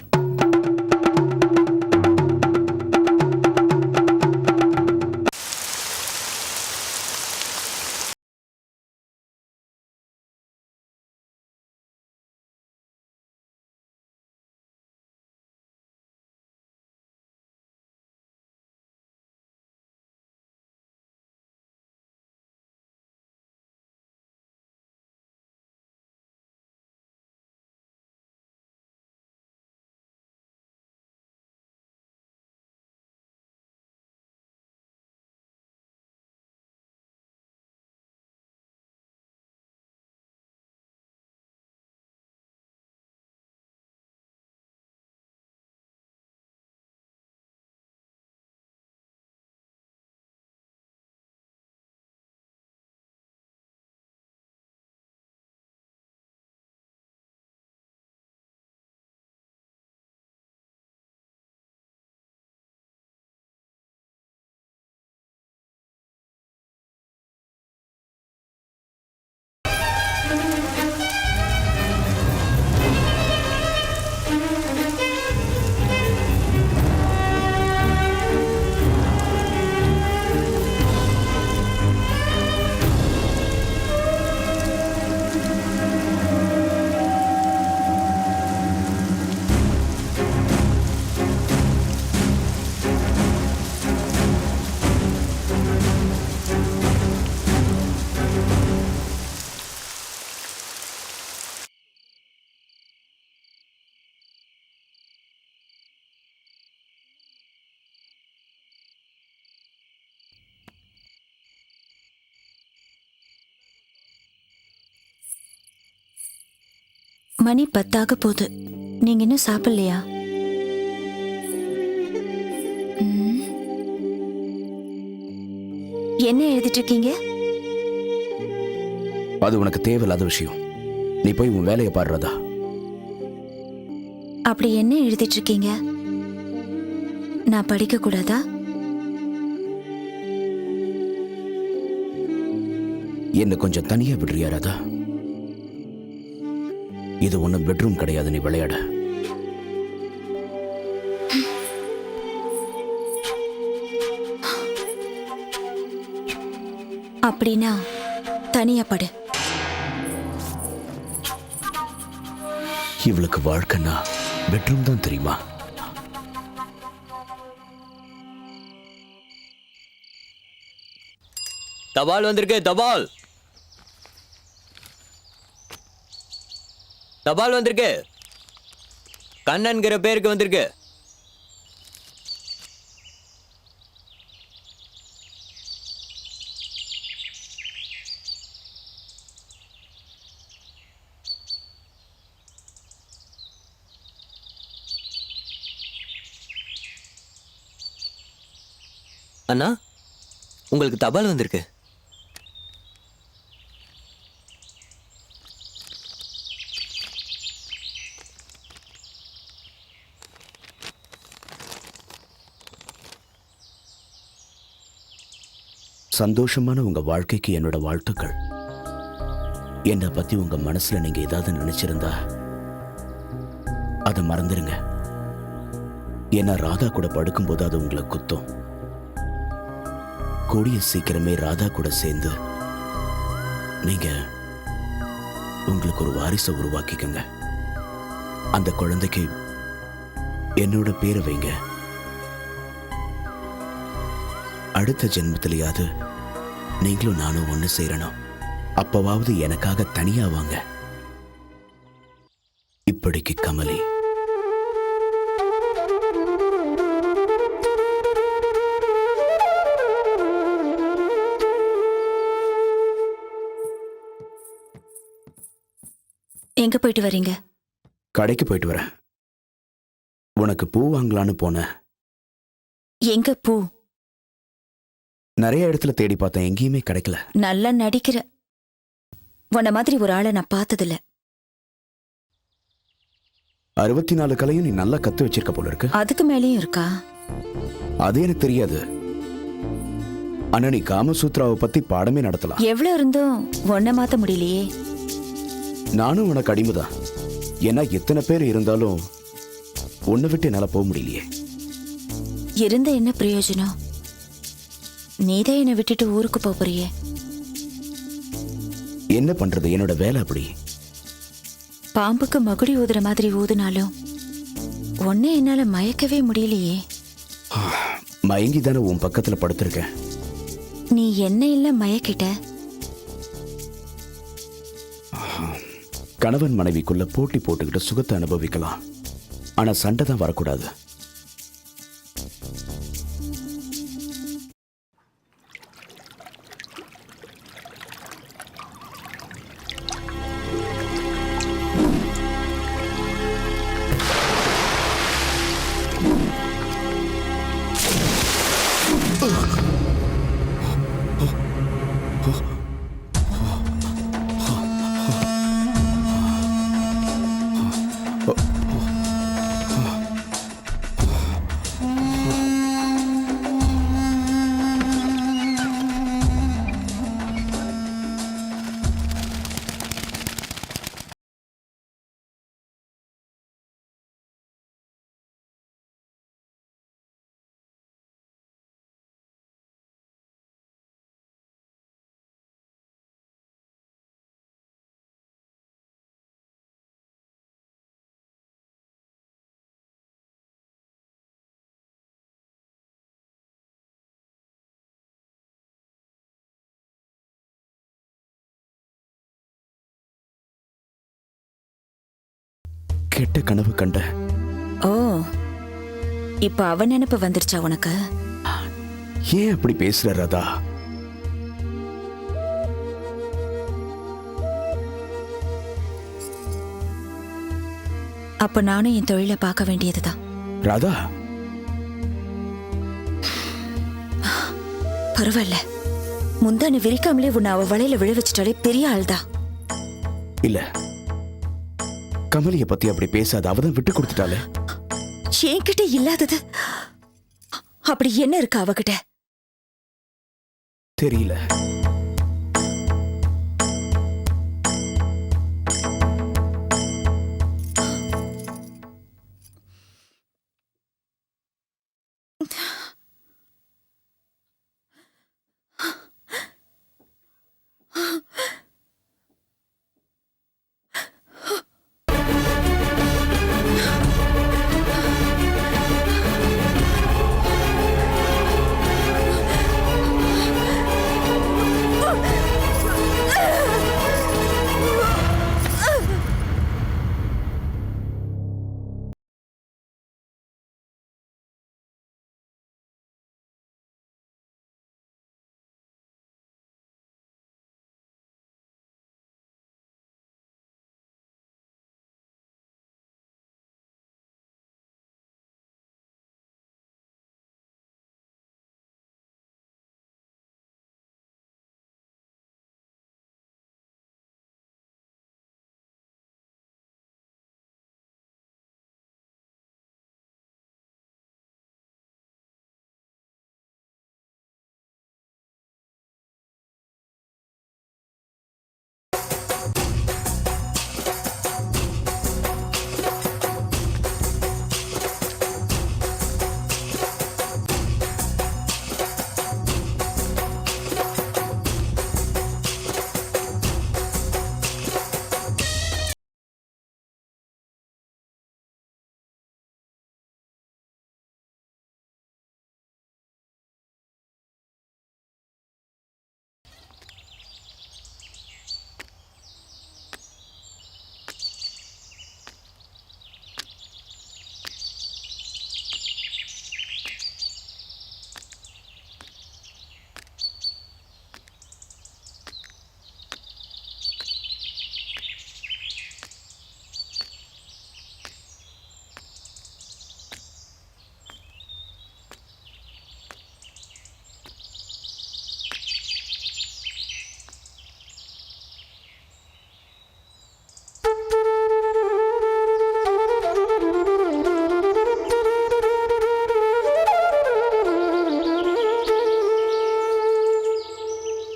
மணி 10 போகுது. நீங்க இன்னும் சாப்பிடலையா? என்ன எழுதிட்டு இருக்கீங்க? அது உனக்கு தேவையில்லாத விஷயம். நீ போய் உன் வேலையை பாடுறதா. அப்படி என்ன எழுதிட்டு இருக்கீங்க? நான் படிக்க கூடாதா? என்ன கொஞ்சம் தனியா விடுறியா ராதா? இது ஒன்றும் பெட்ரூம் கிடையாது, நீ விளையாட. அப்படின்னா தனியா படு. இவளுக்கு வாழ்க்கைன்னா பெட்ரூம் தான் தெரியுமா? தபால் வந்திருக்கு. தபால் தபால் வந்திருக்கு. கண்ணன்கிற பேருக்கு வந்திருக்கு. அண்ணா, உங்களுக்கு தபால் வந்திருக்கு. சந்தோஷமான உங்க வாழ்க்கைக்கு என்னோட வாழ்த்துக்கள். என்னை பத்தி உங்க மனசுல நீங்க ஏதாவது நினைச்சிருந்தா அதை மறந்துருங்க. ஏன்னா ராதா கூட படுக்கும்போது அது உங்களை குத்தும். கூடிய சீக்கிரமே ராதா கூட சேர்ந்து நீங்க உங்களுக்கு ஒரு வாரிசை உருவாக்கிக்கங்க. அந்த குழந்தைக்கு என்னோட பேரை வைங்க. அடுத்த ஜென்மத்திலேயாவது நீங்களும் நானும் ஒன்று சேரணும். அப்பவாவது எனக்காக தனியா வாங்க. இப்படிக்கு கமலி. எங்க போயிட்டு வரீங்க? கடைக்கு போயிட்டு வரேன். உனக்கு பூ வாங்கலான்னு போனேன். எங்க பூ? நிறைய இடத்துல தேடி பார்த்தேன், எங்கேயுமே கிடைக்கல. நல்லா நடிக்கிற. உன்ன மாதிரி ஒரு ஆளை நான் பார்த்ததில்ல. 64 கலையும் நீ நல்லா கத்து வச்சிருக்க போல இருக்கு. அதுக்கு மேலேயும் இருக்கா? அது எனக்கு தெரியாது. ஆனா நீ காமசூத்ராவை பத்தி பாடமே நடத்தலாம். எவ்வளவு இருந்தும் உன்னை மாத்த முடியலையே. நானும் உனக்கு அடிமைதான். ஏன்னா எத்தனை பேர் இருந்தாலும் உன்னை விட்டு என்னால போக முடியலையே. இருந்த என்ன பிரயோஜனம்? நீதான் என்னை விட்டுட்டு ஊருக்கு போறியே. என்ன பண்றது, என்னோட வேலை அப்படி. பாம்புக்கு மகுடி ஊதுற மாதிரி ஊதுனாலும் ஒன்னே என்னால மயக்கவே முடியலையே. மயங்கி தானே உன் பக்கத்துல படுத்திருக்கேன். நீ என்ன இல்ல மயக்கிட்ட. கணவன் மனைவிக்குள்ள போட்டி போட்டுக்கிட்டு சுகத்தை அனுபவிக்கலாம். ஆனா சண்டை தான் வரக்கூடாது. கெட்ட கனவு கண்ட. ஓ, இப்ப அவன் நினைப்பு வந்துருச்சா உனக்கு? ஏன் அப்படி பேசுற ராதா? அப்ப நானும் என் தொழிலை பார்க்க வேண்டியதுதான். ராதா, பரவாயில்ல. முந்தானு விரிக்காமலே உன்னை அவ வலையில விழ வச்சுட்டாலே பெரிய ஆள்தான். இல்ல, கமலிய பத்தி அப்படி பேசாத. அவதான் விட்டு கொடுத்துட்டாலே. என்கிட்ட இல்லாதது அப்படி என்ன இருக்கு அவகிட்ட? தெரியல.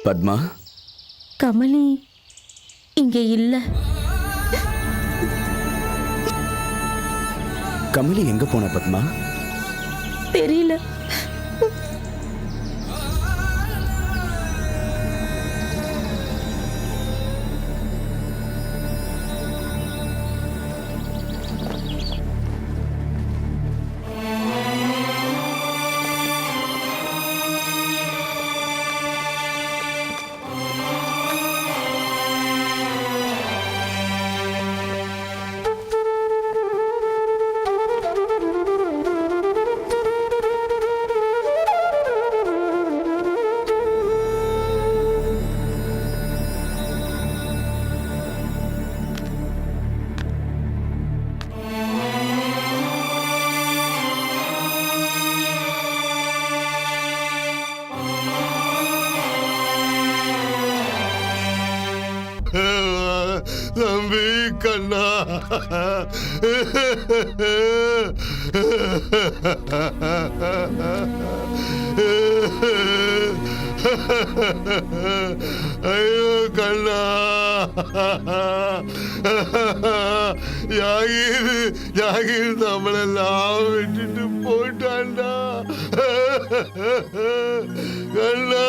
பத்மா, கமலி இங்கே இல்ல. கமலி எங்க போன பத்மா? தெரியல. தம்பி கண்ணா, ஐயோ கண்ணா, யாகிர் நம்மளெல்லாம் விட்டுட்டு போயிட்டான்டா கண்ணா.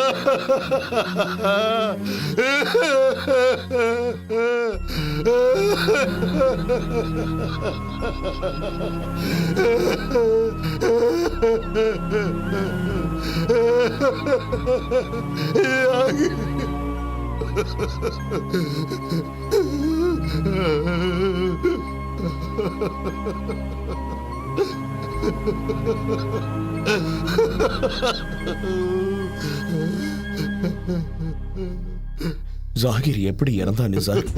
ஜாகிர் எப்படி இறந்தா நிசார்?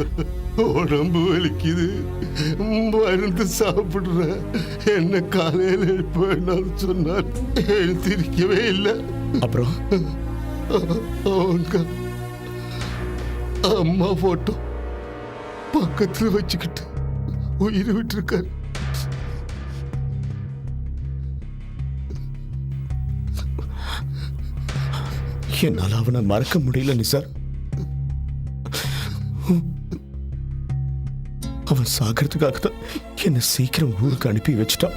உடம்பு வலிக்குது, மருந்து சாப்பிடுறேன், என்ன காலையில் எழுப்பேன்னு சொன்னார். எழுந்திருக்கவே இல்லை. அப்புறம் அவங்க அம்மா போட்டோ பக்கத்தில் வச்சுக்கிட்டு உயிர் விட்டுருக்காரு. என்னால் அவனை மறக்க முடியல நிசார். அவன் சாகிறதுக்காக தான் என்னை சீக்கிரம் ஊருக்கு அனுப்பி வச்சுட்டான்.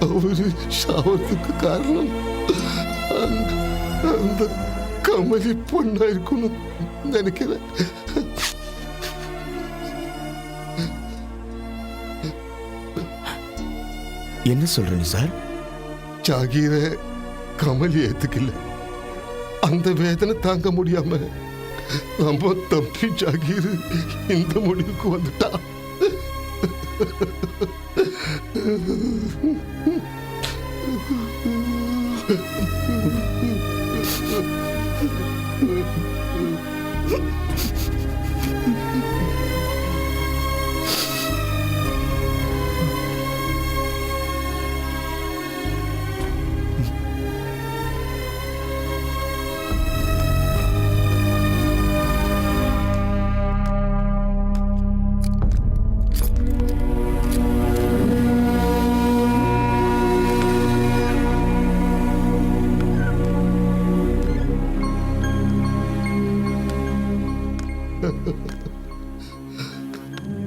அவரு சாவத்துக்கு காரணம் அந்த கமலி பொண்ணா இருக்கணும் நினைக்கிறேன். என்ன சொல்ற நிசார்? ஜாகீர கமலி ஏத்துக்கல. அந்த வேதனை தாங்க முடியாம நம்ம தம்பி ஜாகீர் இந்த முடிவுக்கு வந்துட்டா.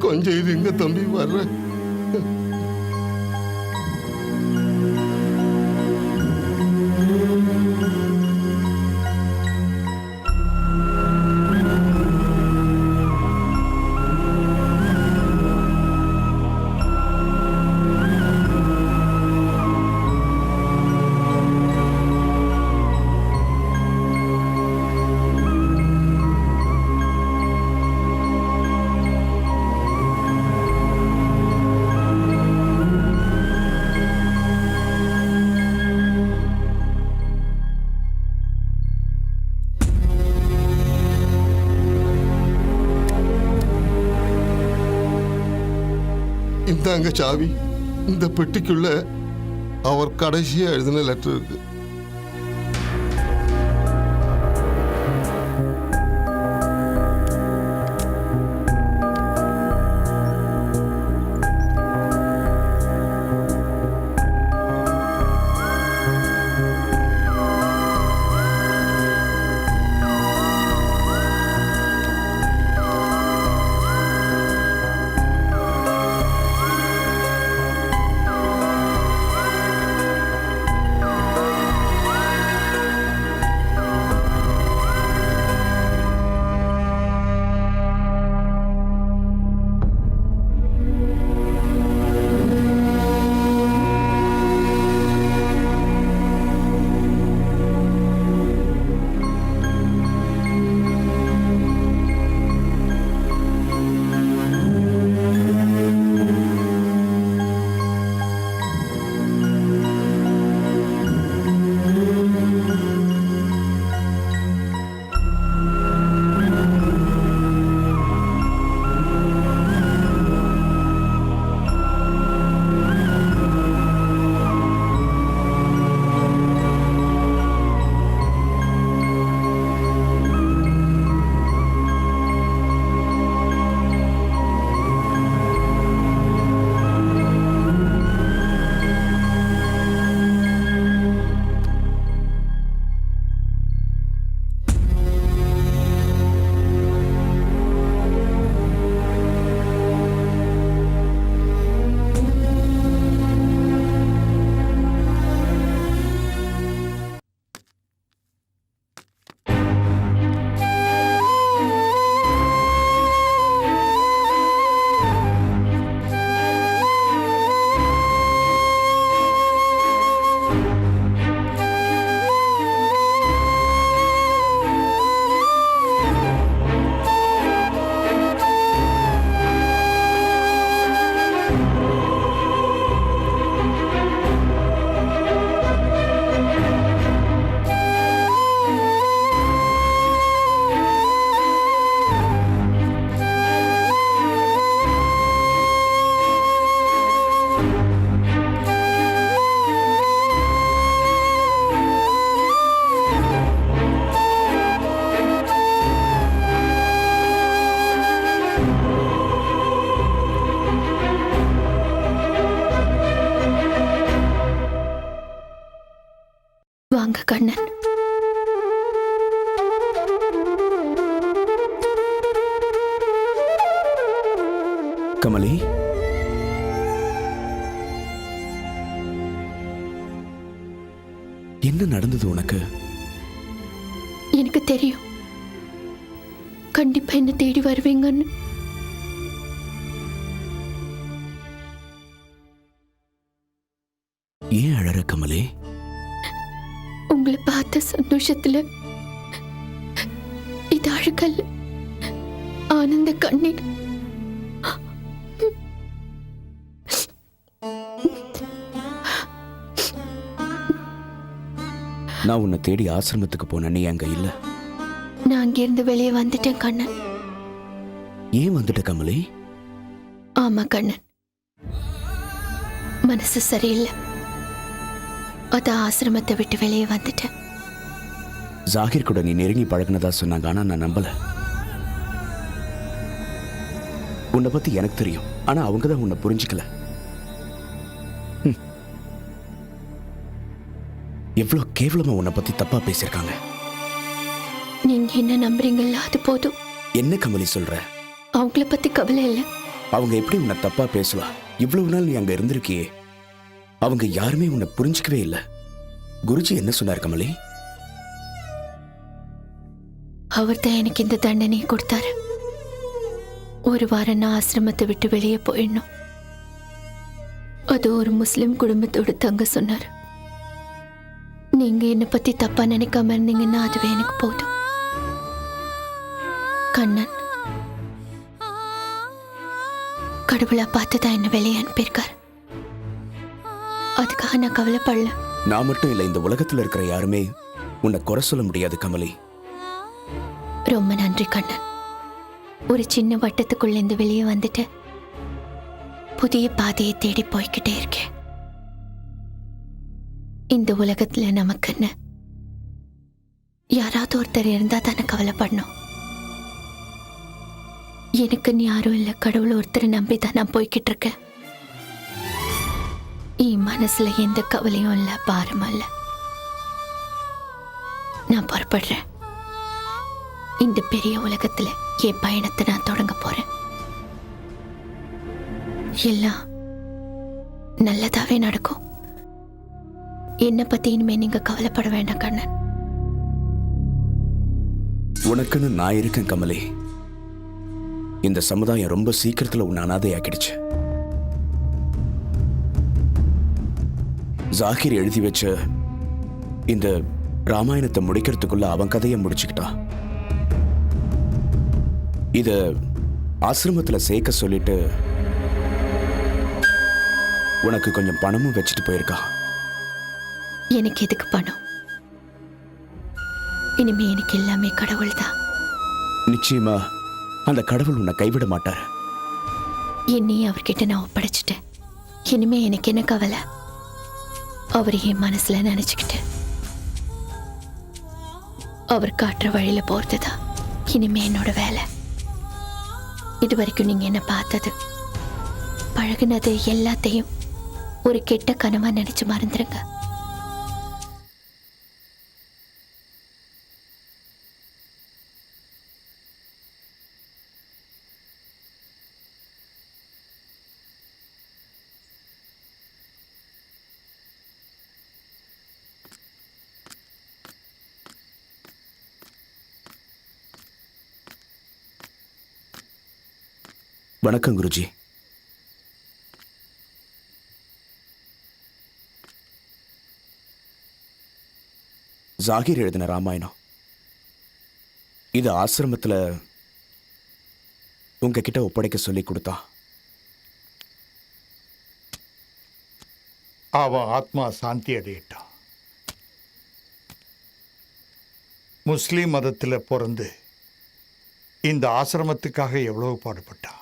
கொஞ்சம் இருங்க தம்பி, வர்றேன். இந்தாங்க சாவி. இந்த பெட்டிக்குள்ள அவர் கடைசியா எழுதின லெட்டர் இருக்கு. வாங்க கண்ணன். கமலி, என்ன நடந்தது உனக்கு? எனக்கு தெரியும் கண்டிப்பா என்ன தேடி வருவீங்கன்னு. ஏன் அழற கமலி? உங்களை பார்த்த சந்தோஷத்துல இது அழுகல்ல, ஆனந்த கண்ணீர். நான் உன்னை தேடி ஆசிரமத்துக்கு போன நீ அங்க இல்ல. நான் அங்கிருந்து வெளியே வந்துட்டேன் கண்ணன். ஏன் வந்துட்ட கமலி? ஆமா கண்ணன், மனசு சரியில்லை, அதான் ஆசிரமத்தை விட்டு வெளியே வந்துட்டேன். ஜாகிர் கூட நீ நெருங்கி பழகினதா சொன்னாங்க, ஆனா நான் நம்பல. உன்னை பத்தி எனக்கு தெரியும், ஆனா அவங்க தான் உன்னை புரிஞ்சுக்கல. எவ்வளவு கேவலமா உன்னை பத்தி தப்பா பேசியிருக்காங்க. நீங்க என்ன நம்புறீங்களா அது போதும். என்ன கமலி சொல்ற? அவங்கள பத்தி கவலை இல்லை. அவங்க எப்படி உன்னை தப்பா பேசலாம்? இவ்வளவு நாள் நீ அங்க இருந்திருக்கியே, அவங்க யாருமே உன்னை புரிஞ்சுக்கவே இல்லை. குருஜி என்ன சொன்னார் கமலி? அவர் தான் எனக்கு இந்த தண்டனையை கொடுத்தாரு. ஒரு வாரம் நான் ஆசிரமத்தை விட்டு வெளியே போயிடணும். அது ஒரு முஸ்லிம் குடும்பத்தோடு தங்க சொன்னார். நீங்க என்னை பத்தி தப்பா நினைக்காம இருந்தீங்கன்னா அதுவே எனக்கு போதும். கண்ணன் கடவுளா பார்த்துதான் என்ன வெளியே அனுப்பியிருக்கார். அதுக்காக நான் கவலைப்படல. நான் மட்டும் இல்லை, இந்த உலகத்துல இருக்கிற யாருமே உன்னை குறை சொல்ல முடியாது கமலி. ரொம்ப நன்றி கண்ணன். ஒரு சின்ன வட்டத்துக்குள்ள இருந்து வெளியே வந்துட்டு புதிய பாதையை தேடி போய்கிட்டே இருக்கேன். இந்த உலகத்துல நமக்குன்னு யாராவது ஒருத்தர் இருந்தா தானே கவலைப்படணும். எனக்குன்னு யாரும் இல்லை, கடவுள் ஒருத்தரை நம்பி தான் நான் போய்கிட்டு இருக்கேன். என் மனசுல எந்த கவலையும் இல்லை, பாரமும் இல்லை. நான் புறப்படுறேன். இந்த பெரிய உலகத்துல என் பயணத்தை நான் தொடங்க போறேன். எல்லாம் நல்லதாவே நடக்கும். என்ன பத்தி இனிமே நீங்க கவலைப்பட வேண்டாம் கண்ணன். உனக்குன்னு நான் இருக்கேன் கமலி. இந்த சமுதாயம் ரொம்ப சீக்கிரத்துல உன்னை அனாதையாக்கிடுச்சு. ஜாகிர் எழுதி வச்ச இந்த ராமாயணத்தை முடிக்கிறதுக்குள்ள அவன் கதையை முடிச்சுக்கிட்டான். இத ஆசிரமத்துல சேர்க்க சொல்லிட்டு உனக்கு கொஞ்சம் பணமும் வச்சுட்டு போயிருக்கான். எனக்கு எதுக்கு பணம்? இனிமே எனக்கு எல்லாமே கடவுள் தான். நிச்சயமா அந்த கடவுள் உன்னை கைவிட மாட்டார். என்னையும் அவர்கிட்ட நான் ஒப்படைச்சிட்டேன். இனிமே எனக்கு என்ன கவலை? அவர் என் மனசுல நினைச்சுக்கிட்டு அவர் காட்டுற வழியில போறதுதான் இனிமே என்னோட வேலை. இது வரைக்கும் நீங்க என்ன பார்த்தது, பழகுனது எல்லாத்தையும் ஒரு கெட்ட கனவா நினைச்சு மறந்துருங்க. வணக்கம் குருஜி. ஜாகிர் எழுதின ராமாயணம் இது ஆசிரமத்துல உங்ககிட்ட ஒப்படைக்க சொல்லி கொடுத்தான். அவன் ஆத்மா சாந்தி அடையட்டான். முஸ்லீம் மதத்தில் பிறந்து இந்த ஆசிரமத்துக்காக எவ்வளவு பாடுபட்டான்.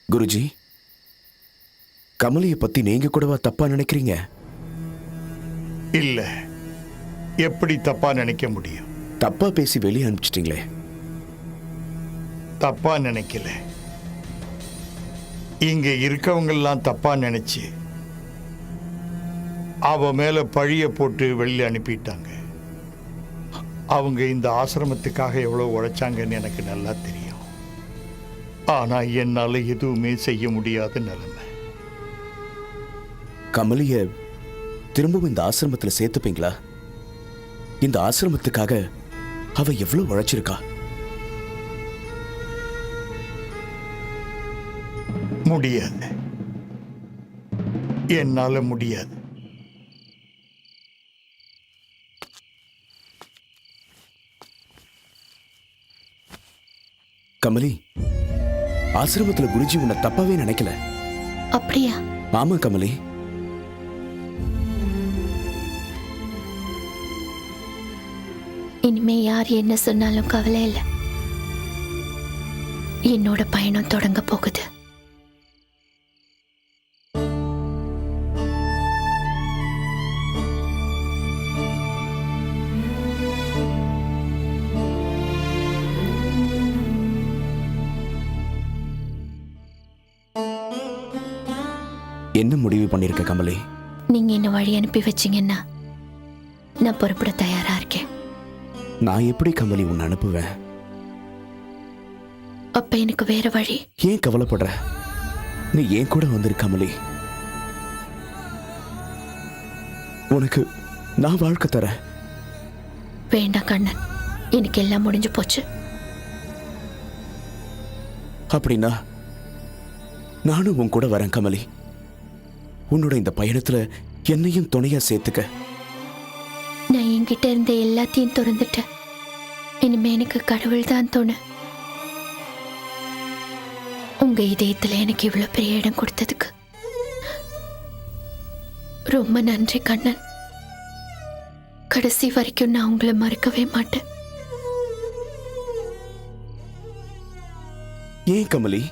குருஜி, கமலியை பத்தி நீங்க கூடவா தப்பா நினைக்கிறீங்க? இல்ல, எப்படி தப்பா நினைக்க முடியும்? தப்பா பேசி வெளியே அனுப்பிச்சிட்டீங்களே. தப்பா நினைக்கல. இங்க இருக்கவங்கெல்லாம் தப்பா நினைச்சு அவ மேல பழிய போட்டு வெளியில அனுப்பிட்டாங்க. அவங்க இந்த ஆசிரமத்துக்காக எவ்வளவு உழைச்சாங்கன்னு எனக்கு நல்லா தெரியும். ஆனா என்னால எதுவுமே செய்ய முடியாத நிலைமை. கமலிய திரும்பவும் இந்த ஆசிரமத்தில் சேர்த்துப்பீங்களா? இந்த ஆசிரமத்துக்காக அவ எவ்வளவு உழைச்சிருக்கா? முடியாது, என்னால முடியாது. கமலி, ஆசிரமத்துல குருஜி உன்னை தப்பாவே நினைக்கல. அப்படியா? ஆமா கமலி. இனிமே யார் என்ன சொன்னாலும் கவலை இல்லை. என்னோட பயணம் தொடங்க போகுது. என்ன முடிவு பண்ணிருக்க கமலி? நீங்க என்ன வழி அனுப்பி வச்சீங்கன்னா நான் புறப்பட தயாரா இருக்கேன். நான் எப்படி கமலி உன்னை அனுப்புவேன்? அப்ப எனக்கு வேற வழி. ஏன் கவலைப்படுற? நீ ஏன் கூட வந்துரு கமலி. உனக்கு நான் வாழ்க்கை தரேன். வேண்டாம் கண்ணன், எனக்கு எல்லாம் முடிஞ்சு போச்சு. அப்படின்னா நானும் உன் கூட வரேன் கமலி. உன்னோட இந்த பயணத்துல என்னையும் துணையா சேர்த்துக்க. நான் என்கிட்ட இருந்த எல்லாத்தையும் திறந்துட்டேன். இனிமே எனக்கு கடவுள் தான் துணை. உங்க இதயத்துல எனக்கு இவ்வளவு பெரிய இடம் கொடுத்ததுக்கு ரொம்ப நன்றி கண்ணன். கடைசி வரைக்கும் நான் உங்களை மறக்கவே மாட்டேன். ஏன் கமலி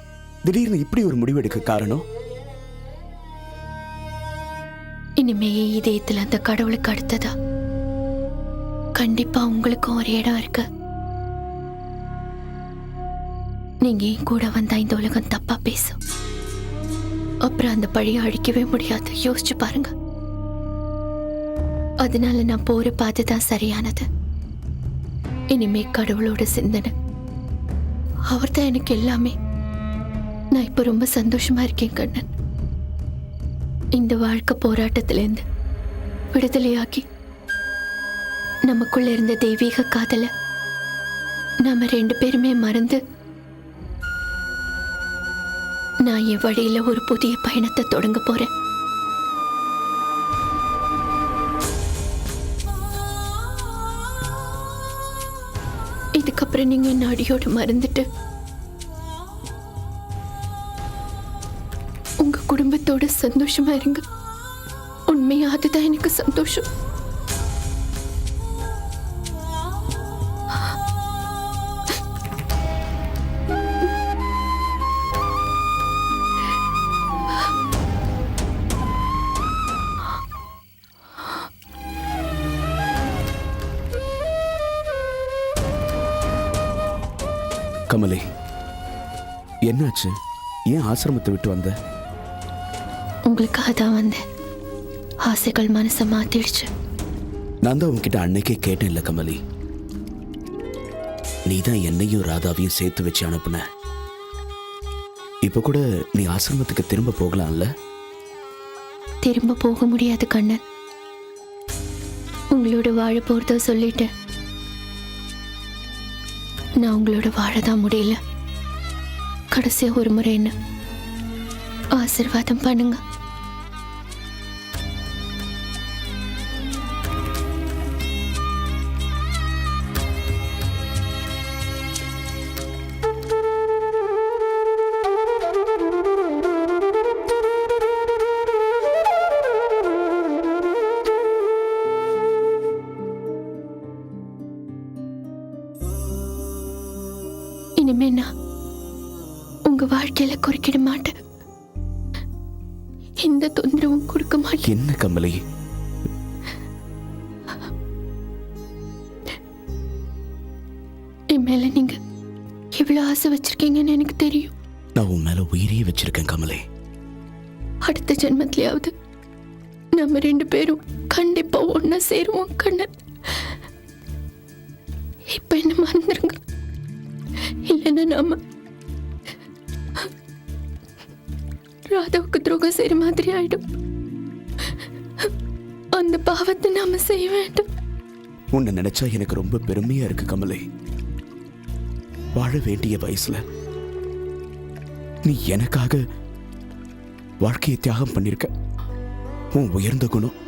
திடீர்னு இப்படி ஒரு முடிவெடுக்க காரணம்? இனிமே என் இதயத்துல அந்த கடவுளுக்கு அடுத்ததா கண்டிப்பா உங்களுக்கும் ஒரு இடம் இருக்கு. நீங்க என் கூட வந்தா இந்த உலகம் தப்பா பேசும். அப்புறம் அந்த பழியை அழிக்கவே முடியாது. யோசிச்சு பாருங்க. அதனால நான் போற பாதை தான் சரியானது. இனிமே கடவுளோட சிந்தனை, அவர் தான் எனக்கு எல்லாமே. நான் இப்ப ரொம்ப சந்தோஷமா இருக்கேன் கண்ணன். இந்த வாழ்க்கை போராட்டத்திலேருந்து விடுதலையாக்கி நமக்குள்ள இருந்த தெய்வீக காதல நாம 2 பேருமே மறந்து நான் என் வழியில ஒரு புதிய பயணத்தை தொடங்க போறேன். இதுக்கப்புறம் நீங்க என்ன அடியோடு மறந்துட்டு உங்க குடும்பத்தோட சந்தோஷமா இருங்க. உண்மையா அதுதான் எனக்கு சந்தோஷம். கமலி, என்னாச்சு? ஏன் ஆசிரமத்தை விட்டு வந்த? உங்களுக்காக தான் வந்தேன். ஆசைகள் மனசை மாத்திடுச்சு. நான் தான் உன்கிட்ட அன்னைக்கே கேட்டேன்ல கமலி. நீ தான் என்னையும் ராதாவையும் சேர்த்து வச்சு அனுப்புன. இப்ப கூட நீ ஆசிரமத்துக்கு திரும்ப போகலாம்ல? திரும்ப போக முடியாது கண்ணன். உங்களோட வாழ போறதா சொல்லிட்டேன். நான் உங்களோட வாழதான் முடியல. கடைசியா ஒரு முறை என்ன ஆசீர்வாதம் பண்ணுங்க. இனிமே நான் உங்க வாழ்க்கையில குறுக்கிட மாட்டேன். எந்த தொந்தரவும் கொடுக்க மாட்டேன். என்ன கமலி? என் மேல நீங்க எவ்வளவு ஆசை வச்சிருக்கீங்கன்னு எனக்கு தெரியும். நான் உன் மேல உயிரையே வச்சிருக்கேன் கமலி. அடுத்த ஜென்மத்திலேயாவது நம்ம 2 பேரும் கண்டிப்பா ஒன்னா சேருவோம் கண்ணன். இப்ப என்ன மறந்துருங்க, இல்லைன்னா நாம ராதாவுக்கு துரோகம் செய்யற மாதிரி ஆயிடும். அந்த பாவத்தை நாம செய்ய வேண்டாம். உன்னை நினைச்சா எனக்கு ரொம்ப பெருமையா இருக்கு கமலை. வாழ வேண்டிய வயசுல நீ எனக்காக வாழ்க்கையை தியாகம் பண்ணிருக்க. உன் உயர்ந்த குணம்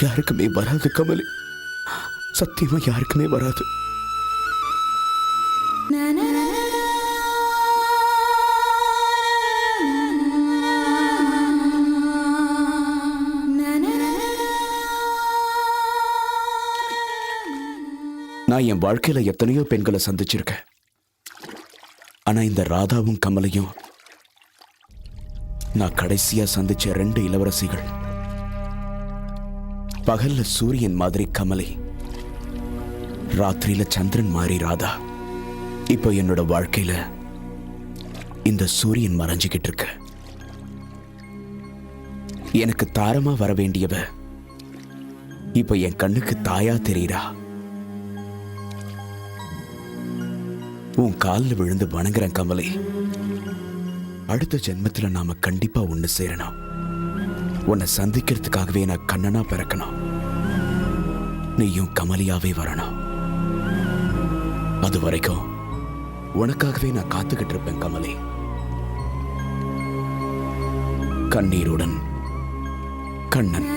யாருக்குமே வராது கமலை, சத்தியமா யாருக்குமே வராது. நான் என் வாழ்க்கையில எத்தனையோ பெண்களை சந்திச்சிருக்கேன். ஆனா இந்த ராதாவும் கமலையும் நான் கடைசியா சந்திச்ச 2 இளவரசிகள். பகல்ல சூரியன் மாதிரி கமலை, ராத்திரியில சந்திரன் மாதிரி ராதா. இப்போ என்னோட வாழ்க்கையில இந்த சூரியன் மறைஞ்சுகிட்டு இருக்கு. எனக்கு தாரமா வர வேண்டியவ இப்போ என் கண்ணுக்கு தாயா தெரியுறா. உன் காலில் விழுந்து வணங்குறேன் கமலை. அடுத்த ஜென்மத்தில் நாம கண்டிப்பா ஒன்று சேரணும். உன்னை சந்திக்கிறதுக்காகவே நான் கண்ணனா பிறக்கணும். நீயும் கமலியாவே வரணும். அது வரைக்கும் உனக்காகவே நான் காத்துக்கிட்டு இருப்பேன் கமலை. கண்ணீருடன் கண்ணன்.